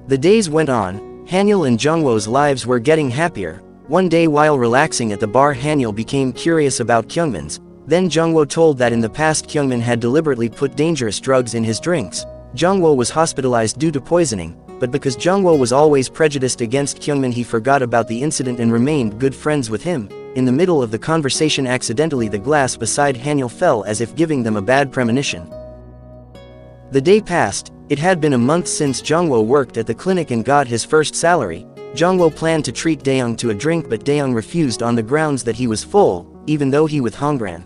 The days went on. Hanyul and Jungwoo's lives were getting happier. One day while relaxing at the bar, Hanyul became curious about Kyungmin's. Then Jungwoo told that in the past Kyungmin had deliberately put dangerous drugs in his drinks. Jungwoo was hospitalized due to poisoning, but because Jungwoo was always prejudiced against Kyungmin, he forgot about the incident and remained good friends with him. In the middle of the conversation, accidentally the glass beside Hanyul fell, as if giving them a bad premonition. The day passed. It had been a month since Jungwoo worked at the clinic and got his first salary. Jungwoo planned to treat Daeyoung to a drink, but Daeyoung refused on the grounds that he was full, even though he with Hongran.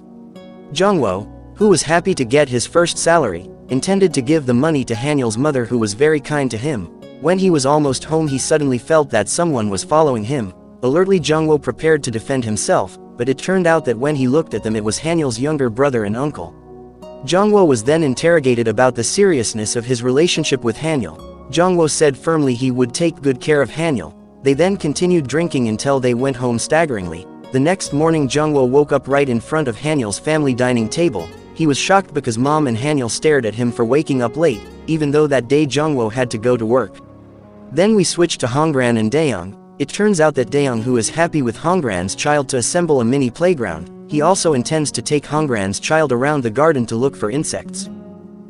Jungwoo, who was happy to get his first salary, intended to give the money to Hanyul's mother, who was very kind to him. When he was almost home, he suddenly felt that someone was following him. Alertly, Jungwoo prepared to defend himself, but it turned out that when he looked at them, it was Hanyul's younger brother and uncle. Jungwoo was then interrogated about the seriousness of his relationship with Hanyul. Jungwoo said firmly he would take good care of Hanyul. They then continued drinking until they went home staggeringly. The next morning, Jungwoo woke up right in front of Hanyul's family dining table. He was shocked because Mom and Hanyul stared at him for waking up late, even though that day Jungwoo had to go to work. Then we switched to Hongran and Daeyoung. It turns out that Daeyoung, who is happy with Hongran's child to assemble a mini playground, he also intends to take Hongran's child around the garden to look for insects.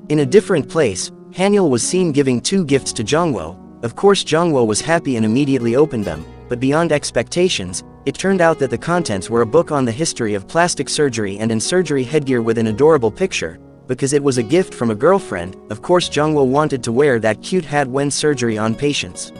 In a different place, Hanyul was seen giving 2 gifts to Jungwoo. Of course, Jungwoo was happy and immediately opened them, but beyond expectations, it turned out that the contents were a book on the history of plastic surgery and in surgery headgear with an adorable picture. Because it was a gift from a girlfriend, of course Jungwoo wanted to wear that cute hat when surgery on patients.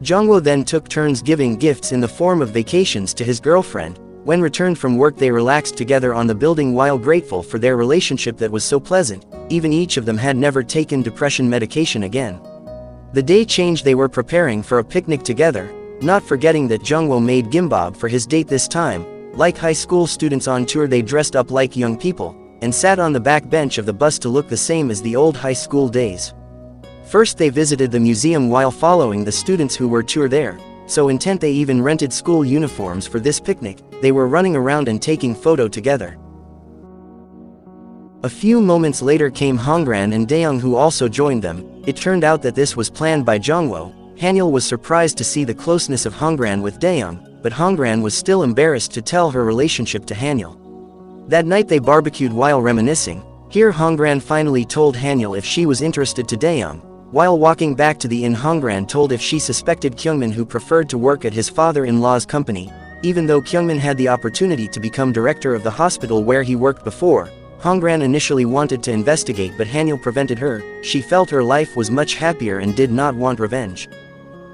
Jungwoo then took turns giving gifts in the form of vacations to his girlfriend. When returned from work, they relaxed together on the building while grateful for their relationship that was so pleasant. Even each of them had never taken depression medication again. The day changed. They were preparing for a picnic together, not forgetting that Jungwoo made gimbap for his date this time. Like high school students on tour, they dressed up like young people and sat on the back bench of the bus to look the same as the old high school days. First, they visited the museum while following the students who were tour there. So intent, they even rented school uniforms for this picnic. They were running around and taking photo together. A few moments later came Hongran and Daeyoung, who also joined them. It turned out that this was planned by Jungwoo. Hanyul was surprised to see the closeness of Hongran with Daeyoung, but Hongran was still embarrassed to tell her relationship to Hanyul. That night they barbecued while reminiscing. Here Hongran finally told Hanyul if she was interested to Daeyoung. While walking back to the inn, Hongran told if she suspected Kyungmin, who preferred to work at his father-in-law's company. Even though Kyungmin had the opportunity to become director of the hospital where he worked before, Hongran initially wanted to investigate, but Hanyul prevented her. She felt her life was much happier and did not want revenge.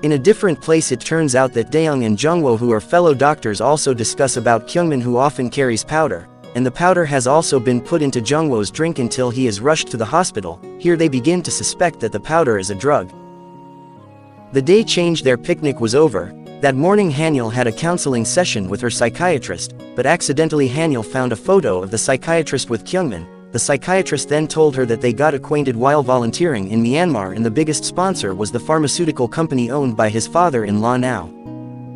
In a different place, it turns out that Daeyoung and Jungwoo, who are fellow doctors, also discuss about Kyungmin, who often carries powder, and the powder has also been put into Jungwoo's drink until he is rushed to the hospital. Here they begin to suspect that the powder is a drug. The day changed. Their picnic was over. That morning Hanyul had a counseling session with her psychiatrist, but accidentally Hanyul found a photo of the psychiatrist with Kyungmin. The psychiatrist then told her that they got acquainted while volunteering in Myanmar, and the biggest sponsor was the pharmaceutical company owned by his father-in-law now.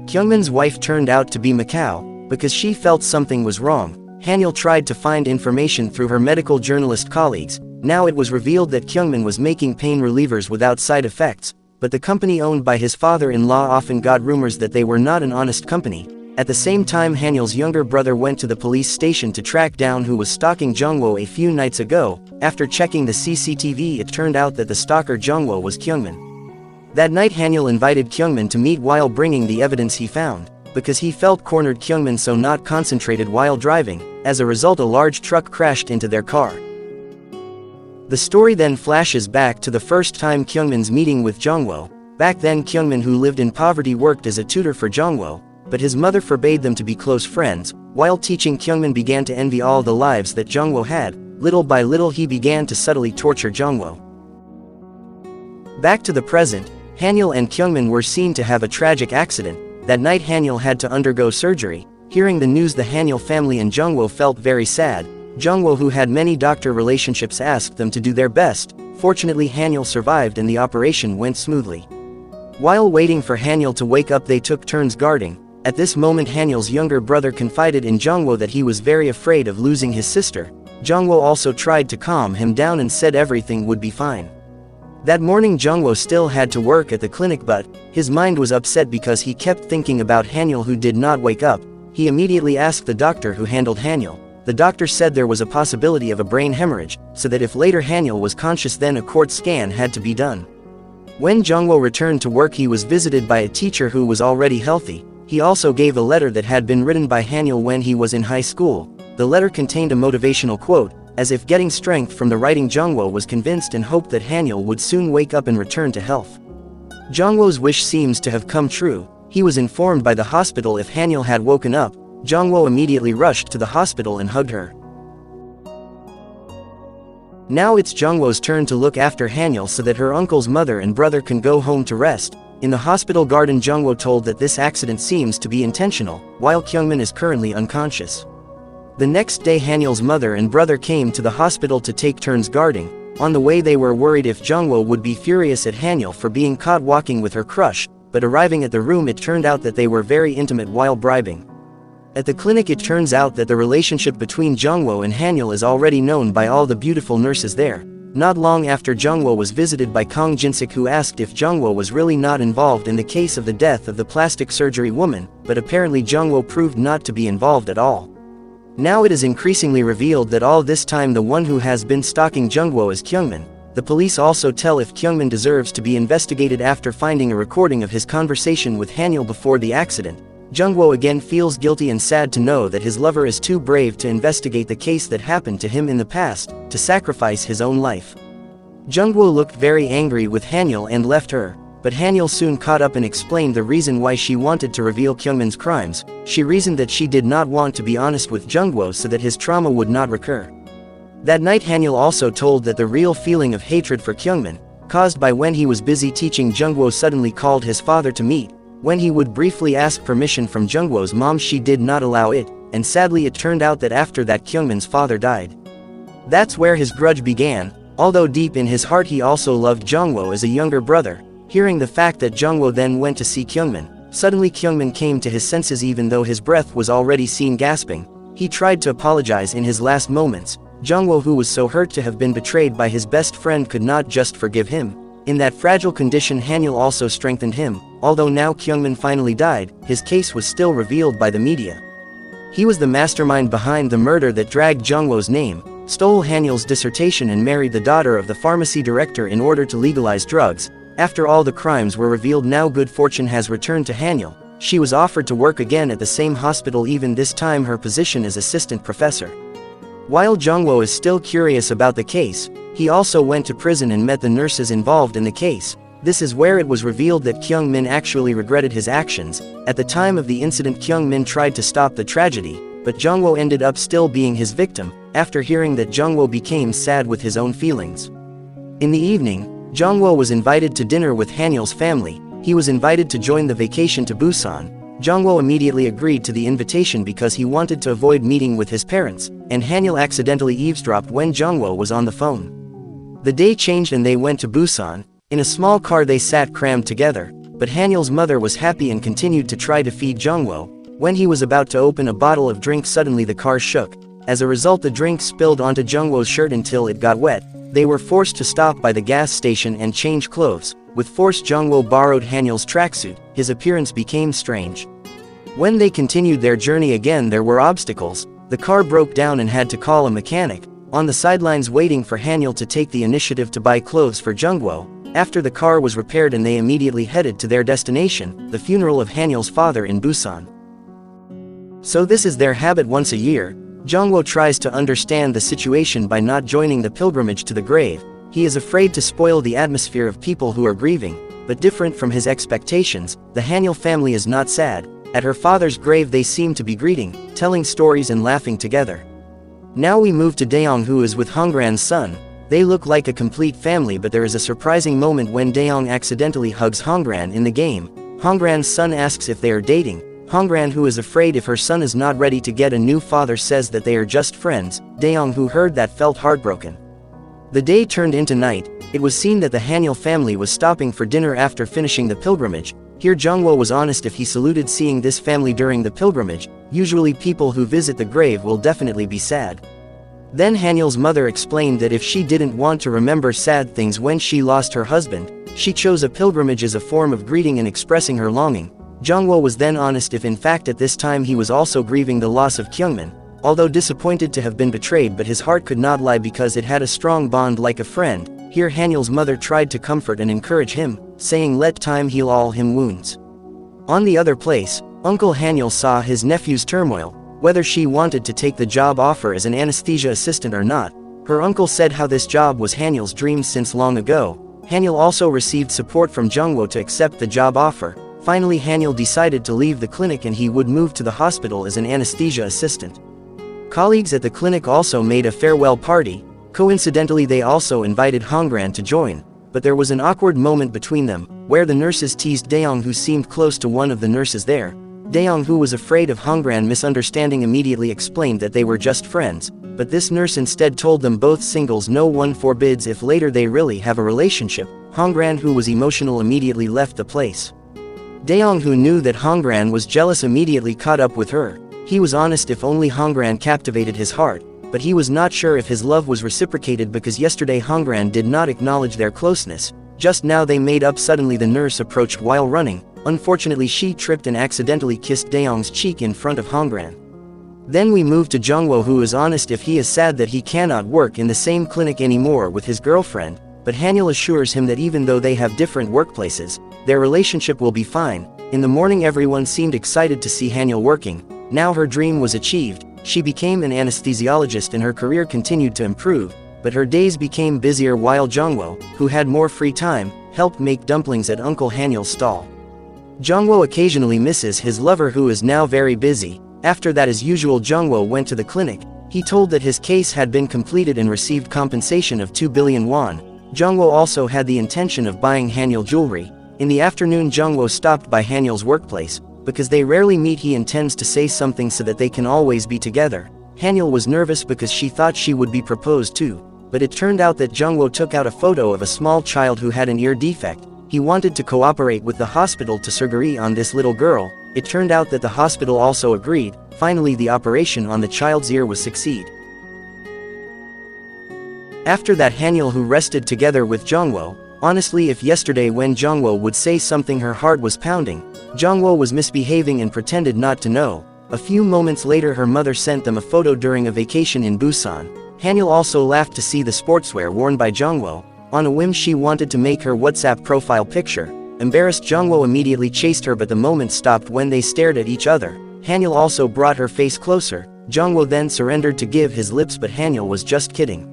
Kyungmin's wife turned out to be Macau. Because she felt something was wrong, Hanyul tried to find information through her medical journalist colleagues. Now it was revealed that Kyungmin was making pain relievers without side effects, but the company owned by his father-in-law often got rumors that they were not an honest company. At the same time, Hanyul's younger brother went to the police station to track down who was stalking Jungwoo a few nights ago. After checking the CCTV, it turned out that the stalker Jungwoo was Kyungmin. That night Hanyul invited Kyungmin to meet while bringing the evidence he found. Because he felt cornered, Kyungmin so not concentrated while driving. As a result, a large truck crashed into their car. The story then flashes back to the first time Kyungmin's meeting with Jungwoo. Back then Kyungmin, who lived in poverty, worked as a tutor for Jungwoo, but his mother forbade them to be close friends. While teaching, Kyungmin began to envy all the lives that Jungwoo had. Little by little he began to subtly torture Jungwoo. Back to the present, Hanyul and Kyungmin were seen to have a tragic accident. That night Hanyul had to undergo surgery. Hearing the news, the Hanyul family and Jungwoo felt very sad. Jungwoo, who had many doctor relationships, asked them to do their best. Fortunately, Hanyul survived and the operation went smoothly. While waiting for Hanyul to wake up, they took turns guarding. At this moment, Hanyul's younger brother confided in Jungwoo that he was very afraid of losing his sister. Jungwoo also tried to calm him down and said everything would be fine. That morning Jungwoo still had to work at the clinic, but his mind was upset because he kept thinking about Hanyul, who did not wake up. He immediately asked the doctor who handled Hanyul. The doctor said there was a possibility of a brain hemorrhage, so that if later Hanyul was conscious, then a court scan had to be done. When Jungwoo returned to work, he was visited by a teacher who was already healthy. He also gave a letter that had been written by Hanyul when he was in high school. The letter contained a motivational quote. as if getting strength from the writing. Jungwoo was convinced and hoped that Hanyul would soon wake up and return to health. Jungwoo's wish seems to have come true. He was informed by the hospital if Hanyul had woken up. Jungwoo immediately rushed to the hospital and hugged her. Now it's Jungwoo's turn to look after Hanyul so that her uncle's mother and brother can go home to rest. In the hospital garden, Jungwoo told that this accident seems to be intentional, while Kyungmin is currently unconscious. The next day, Hanyul's mother and brother came to the hospital to take turns guarding. On the way, they were worried if Jungwoo would be furious at Hanyul for being caught walking with her crush, but arriving at the room, it turned out that they were very intimate while bribing. At the clinic, it turns out that the relationship between Jungwoo and Hanyul is already known by all the beautiful nurses there. Not long after, Jungwoo was visited by Kang Jinsik, who asked if Jungwoo was really not involved in the case of the death of the plastic surgery woman, but apparently Jungwoo proved not to be involved at all. Now it is increasingly revealed that all this time the one who has been stalking Jungwoo is Kyungmin. The police also tell if Kyungmin deserves to be investigated after finding a recording of his conversation with Hanyul before the accident. Jungwoo again feels guilty and sad to know that his lover is too brave to investigate the case that happened to him in the past, to sacrifice his own life. Jungwoo looked very angry with Hanyul and left her, but Hanyul soon caught up and explained the reason why she wanted to reveal Kyungmin's crimes. She reasoned that she did not want to be honest with Jungwoo so that his trauma would not recur. That night, Hanyul also told that the real feeling of hatred for Kyungmin, caused by when he was busy teaching, Jungwoo suddenly called his father to meet. When he would briefly ask permission from Jungwoo's mom, she did not allow it, and sadly it turned out that after that Kyungmin's father died. That's where his grudge began, although deep in his heart he also loved Jungwoo as a younger brother. Hearing the fact that Jungwoo then went to see Kyungmin, suddenly Kyungmin came to his senses even though his breath was already seen gasping. He tried to apologize in his last moments. Jungwoo, who was so hurt to have been betrayed by his best friend, could not just forgive him. In that fragile condition, Hanyul also strengthened him. Although now Kyungmin finally died, his case was still revealed by the media. He was the mastermind behind the murder that dragged Jungwoo's name, stole Hanyul's dissertation and married the daughter of the pharmacy director in order to legalize drugs. After all the crimes were revealed, now good fortune has returned to Hanyul. She was offered to work again at the same hospital, even this time her position as assistant professor. While Jungwoo is still curious about the case, he also went to prison and met the nurses involved in the case. This is where it was revealed that Kyungmin actually regretted his actions. At the time of the incident, Kyungmin tried to stop the tragedy, but Jungwoo ended up still being his victim. After hearing that, Jungwoo became sad with his own feelings. In the evening, Jungwoo was invited to dinner with Hanyul's family. He was invited to join the vacation to Busan. Jungwoo immediately agreed to the invitation because he wanted to avoid meeting with his parents, and Hanyul accidentally eavesdropped when Jungwoo was on the phone. The day changed and they went to Busan. In a small car they sat crammed together, but Hanyul's mother was happy and continued to try to feed Jungwoo. When he was about to open a bottle of drink, suddenly the car shook. As a result, the drink spilled onto Jungwoo's shirt until it got wet. They were forced to stop by the gas station and change clothes. With force, Jungwoo borrowed Hanyul's tracksuit. His appearance became strange. When they continued their journey again, there were obstacles. The car broke down and had to call a mechanic. On the sidelines, waiting for Hanyul to take the initiative to buy clothes for Jungwoo. After the car was repaired and they immediately headed to their destination, the funeral of Hanyul's father in Busan. So this is their habit once a year. Jungwoo tries to understand the situation by not joining the pilgrimage to the grave. He is afraid to spoil the atmosphere of people who are grieving, but different from his expectations, the Hanyul family is not sad. At her father's grave they seem to be greeting, telling stories and laughing together. Now we move to Daeong, who is with Hongran's son. They look like a complete family, but there is a surprising moment when Daeong accidentally hugs Hongran in the game. Hongran's son asks if they are dating. Hongran, who is afraid if her son is not ready to get a new father, says that they are just friends. Daeong, who heard that, felt heartbroken. The day turned into night. It was seen that the Hanyul family was stopping for dinner after finishing the pilgrimage. Here Jungwoo was honest if he saluted seeing this family during the pilgrimage. Usually people who visit the grave will definitely be sad. Then Hanyul's mother explained that if she didn't want to remember sad things when she lost her husband, she chose a pilgrimage as a form of greeting and expressing her longing. Jungwoo was then honest if in fact at this time he was also grieving the loss of Kyungmin. Although disappointed to have been betrayed, but his heart could not lie because it had a strong bond like a friend. Here Hanyul's mother tried to comfort and encourage him, saying let time heal all him wounds. On the other place, Uncle Hanyul saw his nephew's turmoil. Whether she wanted to take the job offer as an anesthesia assistant or not, Her uncle said how this job was Hanyul's dream since long ago. Hanyul also received support from Jungwoo to accept the job offer. Finally Hanyul decided to leave the clinic and he would move to the hospital as an anesthesia assistant. Colleagues at the clinic also made a farewell party. Coincidentally they also invited Hongran to join, but there was an awkward moment between them, where the nurses teased Daeong, who seemed close to one of the nurses there. Daeong, who was afraid of Hongran misunderstanding, immediately explained that they were just friends, but this nurse instead told them both singles no one forbids if later they really have a relationship. Hongran, who was emotional, immediately left the place. Daeong, who knew that Hongran was jealous, immediately caught up with her. He was honest if only Hongran captivated his heart, but he was not sure if his love was reciprocated because yesterday Hongran did not acknowledge their closeness. Just now they made up. Suddenly the nurse approached while running. Unfortunately she tripped and accidentally kissed Daeong's cheek in front of Hongran. Then we move to Jungwoo, who is honest if he is sad that he cannot work in the same clinic anymore with his girlfriend, but Hanyul assures him that even though they have different workplaces, their relationship will be fine. In the morning everyone seemed excited to see Hanyul working. Now her dream was achieved. She became an anesthesiologist and her career continued to improve, but her days became busier while Jungwoo, who had more free time, helped make dumplings at Uncle Hanyul's stall. Jungwoo occasionally misses his lover, who is now very busy. After that, as usual, Jungwoo went to the clinic. He told that his case had been completed and received compensation of 2 billion won. Jungwoo also had the intention of buying Hanyul jewelry. In the afternoon Jungwoo stopped by Hanyul's workplace. Because they rarely meet, he intends to say something so that they can always be together. Hanyul was nervous because she thought she would be proposed to, but it turned out that Jungwoo took out a photo of a small child who had an ear defect. He wanted to cooperate with the hospital to surgery on this little girl. It turned out that the hospital also agreed. Finally the operation on the child's ear was succeed. After that Hanyul, who rested together with Jungwoo. Honestly, if yesterday when Jungwoo would say something her heart was pounding. Jungwoo was misbehaving and pretended not to know. A few moments later her mother sent them a photo during a vacation in Busan. Hanyul also laughed to see the sportswear worn by Jungwoo. On a whim she wanted to make her WhatsApp profile picture. Embarrassed, Jungwoo immediately chased her, but the moment stopped when they stared at each other. Hanyul also brought her face closer. Jungwoo then surrendered to give his lips, but Hanyul was just kidding.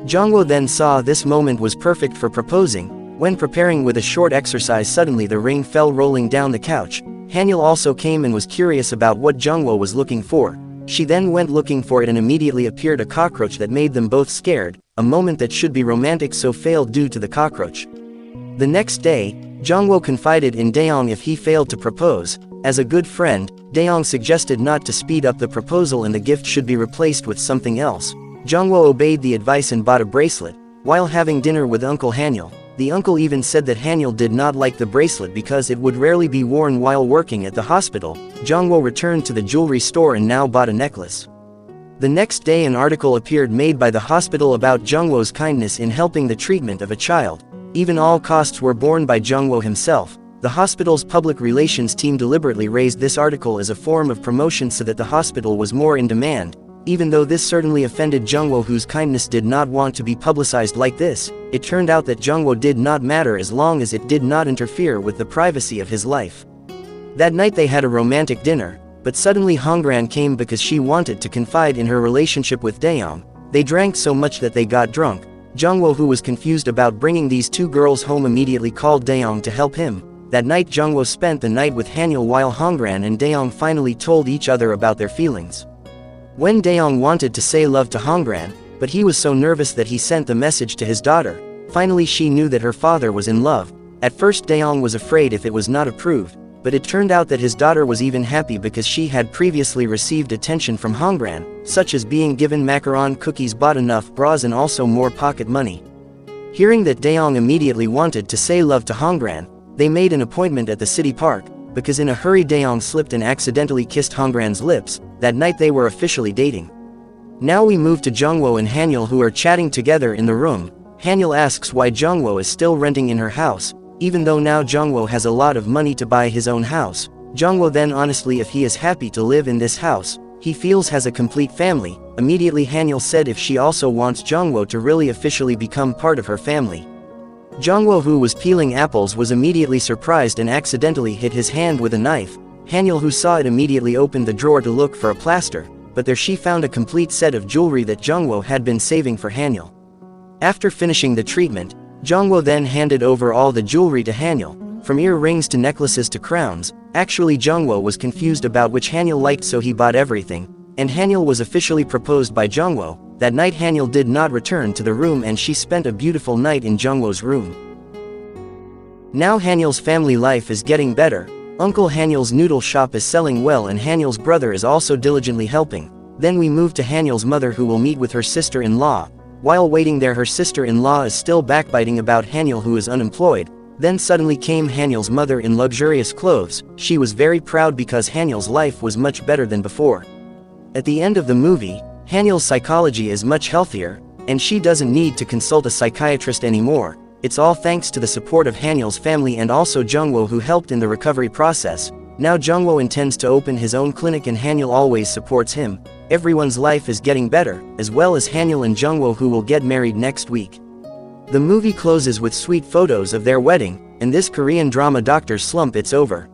Jungwoo then saw this moment was perfect for proposing. When preparing with a short exercise, suddenly the ring fell rolling down the couch. Hanyul also came and was curious about what Jungwoo was looking for. She then went looking for it and immediately appeared a cockroach that made them both scared. A moment that should be romantic so failed due to the cockroach. The next day, Jungwoo confided in Daeong if he failed to propose. As a good friend, Daeong suggested not to speed up the proposal and the gift should be replaced with something else. Jungwoo obeyed the advice and bought a bracelet. While having dinner with Uncle Hanyul, the uncle even said that Hanyul did not like the bracelet because it would rarely be worn while working at the hospital. Jungwoo returned to the jewelry store and now bought a necklace. The next day an article appeared made by the hospital about Jungwoo's kindness in helping the treatment of a child. Even all costs were borne by Jungwoo himself. The hospital's public relations team deliberately raised this article as a form of promotion so that the hospital was more in demand. Even though this certainly offended Jungwoo, whose kindness did not want to be publicized like this, it turned out that Jungwoo did not matter as long as it did not interfere with the privacy of his life. That night they had a romantic dinner, but suddenly Hongran came because she wanted to confide in her relationship with Daeong. They drank so much that they got drunk. Jungwoo, who was confused about bringing these two girls home, immediately called Daeong to help him. That night Jungwoo spent the night with Hanyul while Hongran and Daeong finally told each other about their feelings. When Daeong wanted to say love to Hongran, but he was so nervous that he sent the message to his daughter. Finally she knew that her father was in love. At first Daeong was afraid if it was not approved, but it turned out that his daughter was even happy because she had previously received attention from Hongran, such as being given macaron cookies, bought enough bras and also more pocket money. Hearing that Daeong immediately wanted to say love to Hongran, they made an appointment at the city park, because in a hurry Daeong slipped and accidentally kissed Hongran's lips. That night they were officially dating. Now we move to Jungwoo and Hanyul, who are chatting together in the room. Hanyul asks why Jungwoo is still renting in her house, even though now Jungwoo has a lot of money to buy his own house. Jungwoo then honestly if he is happy to live in this house, he feels has a complete family. Immediately Hanyul said if she also wants Jungwoo to really officially become part of her family. Jungwoo, who was peeling apples, was immediately surprised and accidentally hit his hand with a knife. Hanyul, who saw it, immediately opened the drawer to look for a plaster. but there she found a complete set of jewelry that Jungwoo had been saving for Hanyul. After finishing the treatment, Jungwoo then handed over all the jewelry to Hanyul, from earrings to necklaces to crowns. Actually Jungwoo was confused about which Hanyul liked, so he bought everything, and Hanyul was officially proposed by Jungwoo. That night Hanyul did not return to the room and she spent a beautiful night in Jungwoo's room. Now Hanyul's family life is getting better. Uncle Hanyul's noodle shop is selling well and Hanyul's brother is also diligently helping. Then we move to Hanyul's mother, who will meet with her sister-in-law. While waiting there, her sister-in-law is still backbiting about Hanyul, who is unemployed. Then suddenly came Hanyul's mother in luxurious clothes. She was very proud because Hanyul's life was much better than before. At the end of the movie, Hanyul's psychology is much healthier, and she doesn't need to consult a psychiatrist anymore. It's all thanks to the support of Hanyul's family and also Jungwoo, who helped in the recovery process. Now Jungwoo intends to open his own clinic and Hanyul always supports him. Everyone's life is getting better, as well as Hanyul and Jungwoo, who will get married next week. The movie closes with sweet photos of their wedding, and this Korean drama Doctor Slump, it's over.